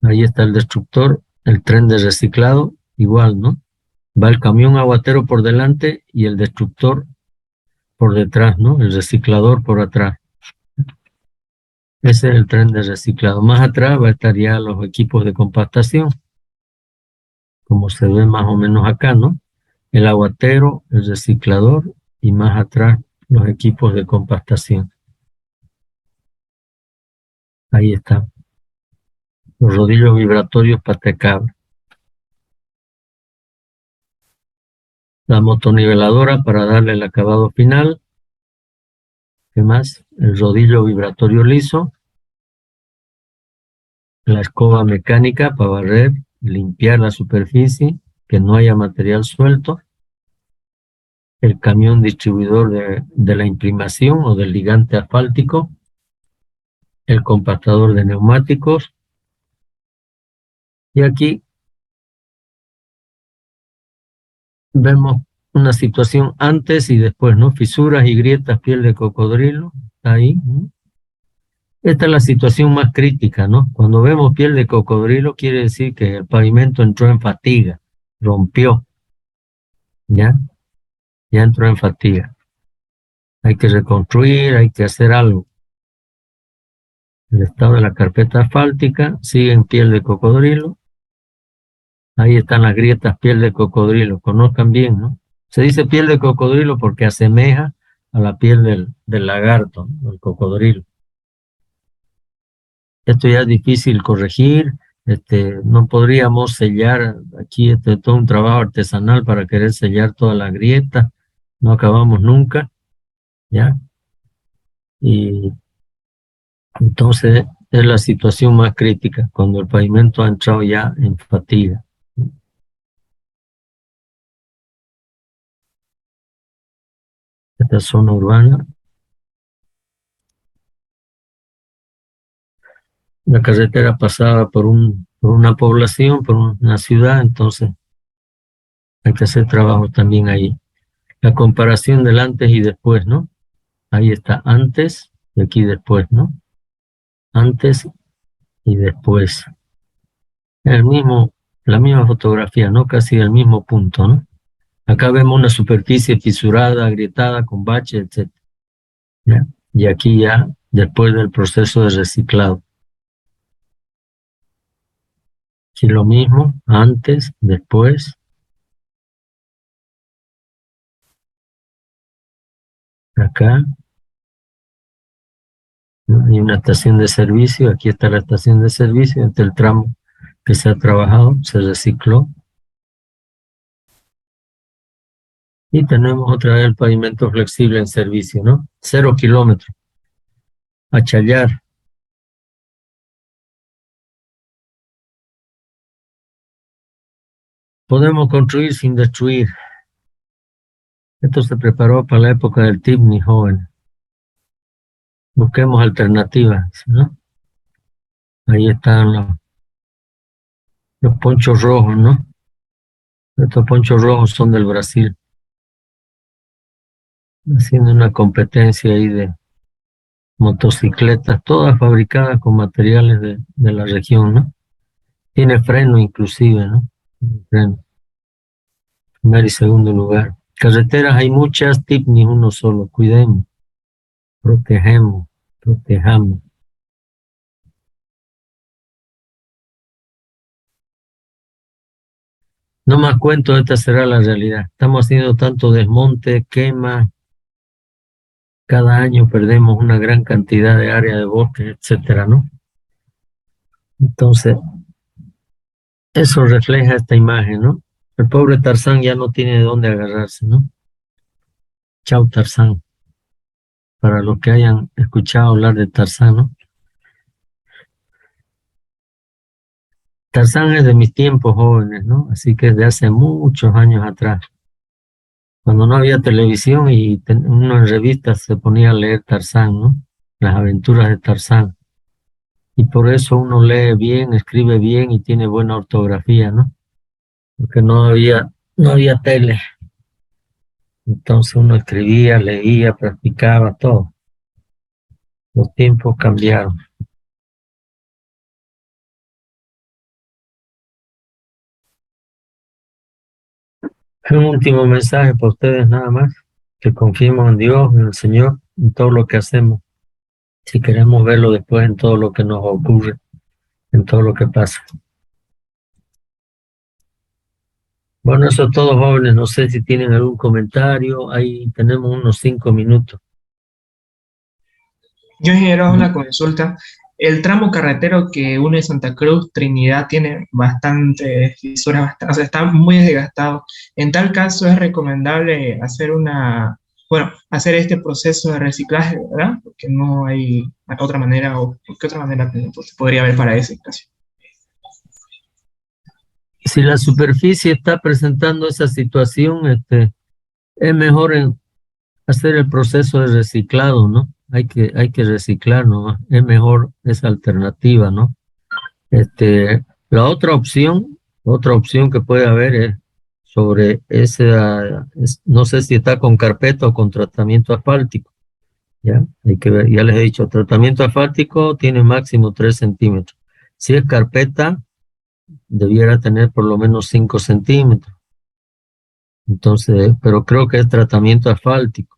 Ahí está el destructor, el tren de reciclado, igual, ¿no? Va el camión aguatero por delante y el destructor por detrás, ¿no? El reciclador por atrás. Ese es el tren de reciclado. Más atrás va a estar ya los equipos de compactación, como se ve más o menos acá, ¿no? El aguatero, el reciclador y más atrás los equipos de compactación. Ahí está. Los rodillos vibratorios patacabra. La motoniveladora para darle el acabado final. ¿Qué más? El rodillo vibratorio liso. La escoba mecánica para barrer, limpiar la superficie, que no haya material suelto. El camión distribuidor de la imprimación o del ligante asfáltico. El compactador de neumáticos. Y aquí vemos una situación antes y después, ¿no? Fisuras y grietas, piel de cocodrilo, está ahí, ¿no? Esta es la situación más crítica, ¿no? Cuando vemos piel de cocodrilo quiere decir que el pavimento entró en fatiga, rompió, ¿ya? Ya entró en fatiga. Hay que reconstruir, hay que hacer algo. El estado de la carpeta asfáltica sigue en piel de cocodrilo. Ahí están las grietas, piel de cocodrilo, conozcan bien, ¿no? Se dice piel de cocodrilo porque asemeja a la piel del lagarto, ¿no? Del cocodrilo. Esto ya es difícil corregir, no podríamos sellar aquí todo un trabajo artesanal para querer sellar toda la grieta, no acabamos nunca, ¿ya? Y entonces es la situación más crítica, cuando el pavimento ha entrado ya en fatiga. Esta zona urbana. La carretera pasaba por una población, por una ciudad, entonces hay que hacer trabajo también ahí. La comparación del antes y después, ¿no? Ahí está antes y aquí después, ¿no? Antes y después. La misma fotografía, ¿no? Casi el mismo punto, ¿no? Acá vemos una superficie fisurada, agrietada, con baches, etc. ¿Ya? Y aquí ya, después del proceso de reciclado. Aquí lo mismo, antes, después. Acá, ¿no? Hay una estación de servicio, aquí está la estación de servicio, este es el tramo que se ha trabajado, se recicló. Y tenemos otra vez el pavimento flexible en servicio, ¿no? 0 kilómetros. A Challar. Podemos construir sin destruir. Esto se preparó para la época del TIBNI joven. Busquemos alternativas, ¿no? Ahí están los ponchos rojos, ¿no? Estos ponchos rojos son del Brasil. Haciendo una competencia ahí de motocicletas, todas fabricadas con materiales de la región, ¿no? Tiene freno inclusive, ¿no? Freno. Primer y segundo lugar. Carreteras hay muchas, TIBNI uno solo. Cuidemos, protegemos, protejamos. No más cuento, esta será la realidad. Estamos haciendo tanto desmonte, quema, cada año perdemos una gran cantidad de área de bosque, etcétera, ¿no? Entonces, eso refleja esta imagen, ¿no? El pobre Tarzán ya no tiene de dónde agarrarse, ¿no? Chao Tarzán. Para los que hayan escuchado hablar de Tarzán, ¿no? Tarzán es de mis tiempos jóvenes, ¿no? Así que es de hace muchos años atrás. Cuando no había televisión y uno en revistas se ponía a leer Tarzán, ¿no? Las aventuras de Tarzán. Y por eso uno lee bien, escribe bien y tiene buena ortografía, ¿no? Porque no había tele. Entonces uno escribía, leía, practicaba todo. Los tiempos cambiaron. Un último mensaje para ustedes nada más, que confiemos en Dios, en el Señor, en todo lo que hacemos. Si queremos verlo después en todo lo que nos ocurre, en todo lo que pasa. Bueno, eso es todo, jóvenes. No sé si tienen algún comentario. Ahí tenemos unos 5 minutos. Yo, ingeniero, una consulta. el tramo carretero que une Santa Cruz, Trinidad, tiene bastante fisuras, o sea, está muy desgastado. En tal caso es recomendable hacer bueno, hacer este proceso de reciclaje, ¿verdad? Porque no hay otra manera, o qué otra manera se podría haber para ese caso. Si la superficie está presentando esa situación, es mejor hacer el proceso de reciclado, ¿no? Hay que reciclar, ¿no? Es mejor esa alternativa, ¿no? La otra opción que puede haber es sobre no sé si está con carpeta o con tratamiento asfáltico, ¿ya? Hay que ver, ya les he dicho, tratamiento asfáltico tiene máximo 3 centímetros. Si es carpeta, debiera tener por lo menos 5 centímetros. Entonces, pero creo que es tratamiento asfáltico.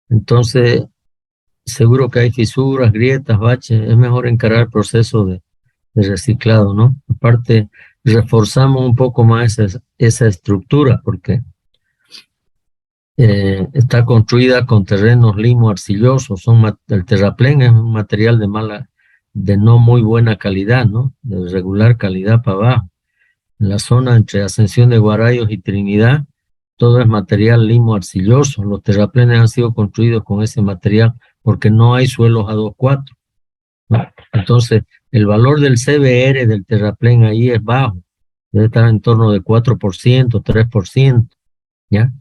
Entonces, seguro que hay fisuras, grietas, baches. Es mejor encarar el proceso de reciclado, ¿no? Aparte, reforzamos un poco más esa estructura porque está construida con terrenos limo-arcillosos. El terraplén es un material de no muy buena calidad, ¿no? De regular calidad para abajo. En la zona entre Ascensión de Guarayos y Trinidad, todo es material limo-arcilloso. Los terraplenes han sido construidos con ese material porque no hay suelos a 2,4, ¿no? Entonces, el valor del CBR del terraplén ahí es bajo, debe estar en torno de 4%, 3%, ¿ya?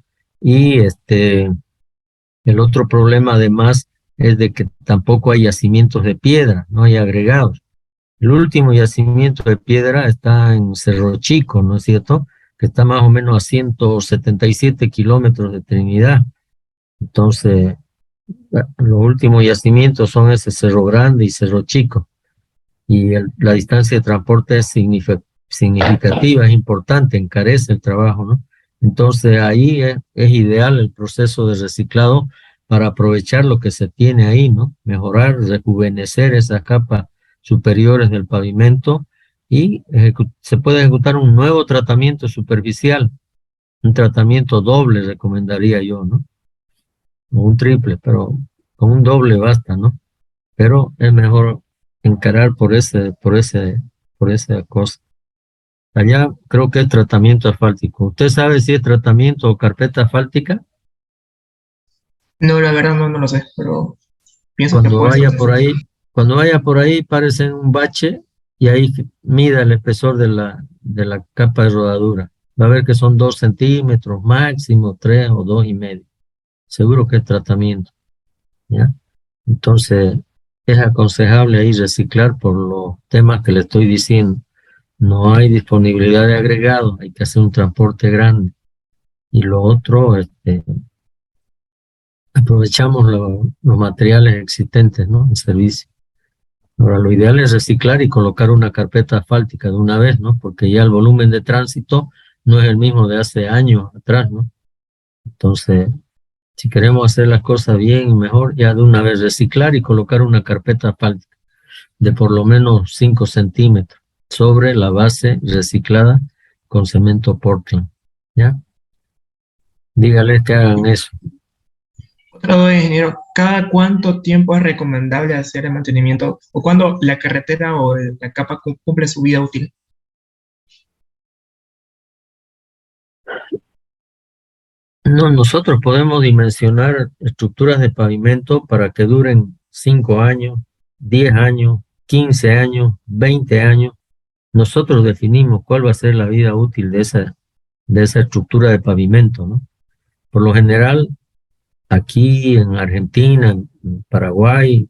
Y el otro problema además es de que tampoco hay yacimientos de piedra, no hay agregados. El último yacimiento de piedra está en Cerro Chico, ¿no es cierto? Que está más o menos a 177 kilómetros de Trinidad. Entonces, los últimos yacimientos son ese Cerro Grande y Cerro Chico. Y la distancia de transporte es significativa, es importante, encarece el trabajo, ¿no? Entonces ahí es ideal el proceso de reciclado para aprovechar lo que se tiene ahí, ¿no? Mejorar, rejuvenecer esas capas superiores del pavimento y se puede ejecutar un nuevo tratamiento superficial, un tratamiento doble recomendaría yo, ¿no? O un triple, pero con un doble basta, ¿no? Pero es mejor encarar por esa cosa. Allá creo que es tratamiento asfáltico. ¿Usted sabe si es tratamiento o carpeta asfáltica? No, la verdad no lo sé, pero pienso que Cuando puede ser. vaya por ahí, cuando vaya por ahí, párese en un bache y ahí mida el espesor de la capa de rodadura. Va a ver que son 2 centímetros, máximo 3 o 2,5. Seguro que es tratamiento, ¿ya? Entonces, es aconsejable ahí reciclar por los temas que le estoy diciendo. No hay disponibilidad de agregados, hay que hacer un transporte grande. Y lo otro, aprovechamos los materiales existentes, ¿no? En servicio. Ahora, lo ideal es reciclar y colocar una carpeta asfáltica de una vez, ¿no? Porque ya el volumen de tránsito no es el mismo de hace años atrás, ¿no? Entonces, si queremos hacer las cosas bien y mejor, ya de una vez reciclar y colocar una carpeta asfáltica de por lo menos 5 centímetros sobre la base reciclada con cemento Portland, ¿ya? Dígales que hagan eso. Otra duda, ingeniero, ¿cada cuánto tiempo es recomendable hacer el mantenimiento o cuando la carretera o la capa cumple su vida útil? No, nosotros podemos dimensionar estructuras de pavimento para que duren 5 años, 10 años, 15 años, 20 años. Nosotros definimos cuál va a ser la vida útil de esa estructura de pavimento, ¿no? Por lo general, aquí en Argentina, en Paraguay,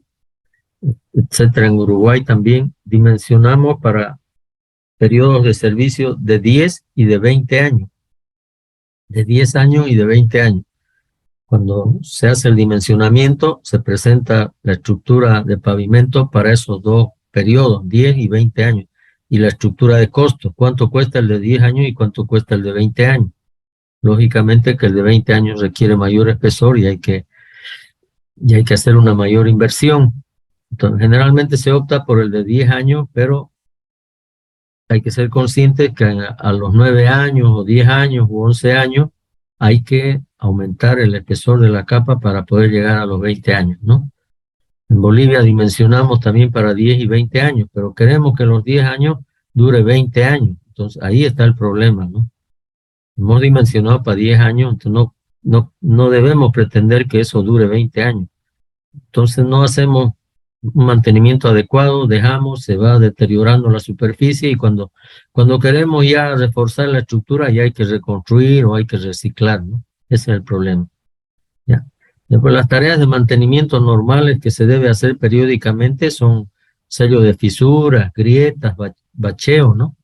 etcétera, en Uruguay también, dimensionamos para periodos de servicio de 10 y de 20 años. De 10 años y de 20 años. Cuando se hace el dimensionamiento, se presenta la estructura de pavimento para esos dos periodos, 10 y 20 años. Y la estructura de costos, cuánto cuesta el de 10 años y cuánto cuesta el de 20 años. Lógicamente que el de 20 años requiere mayor espesor y hay que hacer una mayor inversión. Entonces, generalmente se opta por el de 10 años, pero hay que ser consciente que a los 9 años o 10 años u 11 años hay que aumentar el espesor de la capa para poder llegar a los 20 años, ¿no? En Bolivia dimensionamos también para 10 y 20 años, pero queremos que los 10 años dure 20 años. Entonces ahí está el problema, ¿no? Hemos dimensionado para 10 años, entonces no debemos pretender que eso dure 20 años. Entonces no hacemos un mantenimiento adecuado, dejamos, se va deteriorando la superficie y cuando queremos ya reforzar la estructura ya hay que reconstruir o hay que reciclar, ¿no? Ese es el problema. ¿Ya? Después las tareas de mantenimiento normales que se debe hacer periódicamente son sello de fisuras, grietas, bacheo, ¿no?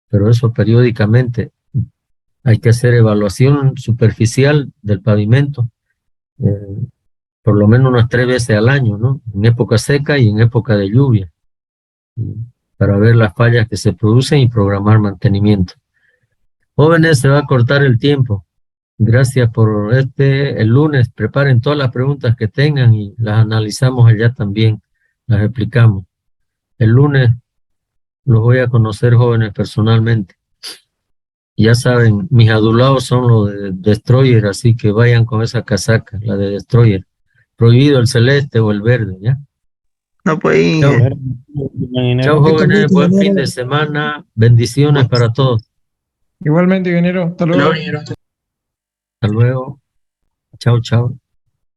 Pero eso periódicamente. Hay que hacer evaluación superficial del pavimento, por lo menos unas 3 veces al año, ¿no? En época seca y en época de lluvia, para ver las fallas que se producen y programar mantenimiento. Jóvenes, se va a cortar el tiempo. Gracias por el lunes preparen todas las preguntas que tengan y las analizamos allá también, las explicamos. El lunes los voy a conocer, jóvenes, personalmente. Ya saben, mis adulados son los de Destroyer, así que vayan con esa casaca, la de Destroyer. Prohibido el celeste o el verde, ¿ya? No, pues, Chao, chao jóvenes, Perfectamente, buen fin ingeniero. de semana, bendiciones para todos. Igualmente, ingeniero. Hasta Hasta luego, luego. ingeniero. Hasta luego, chao, chao.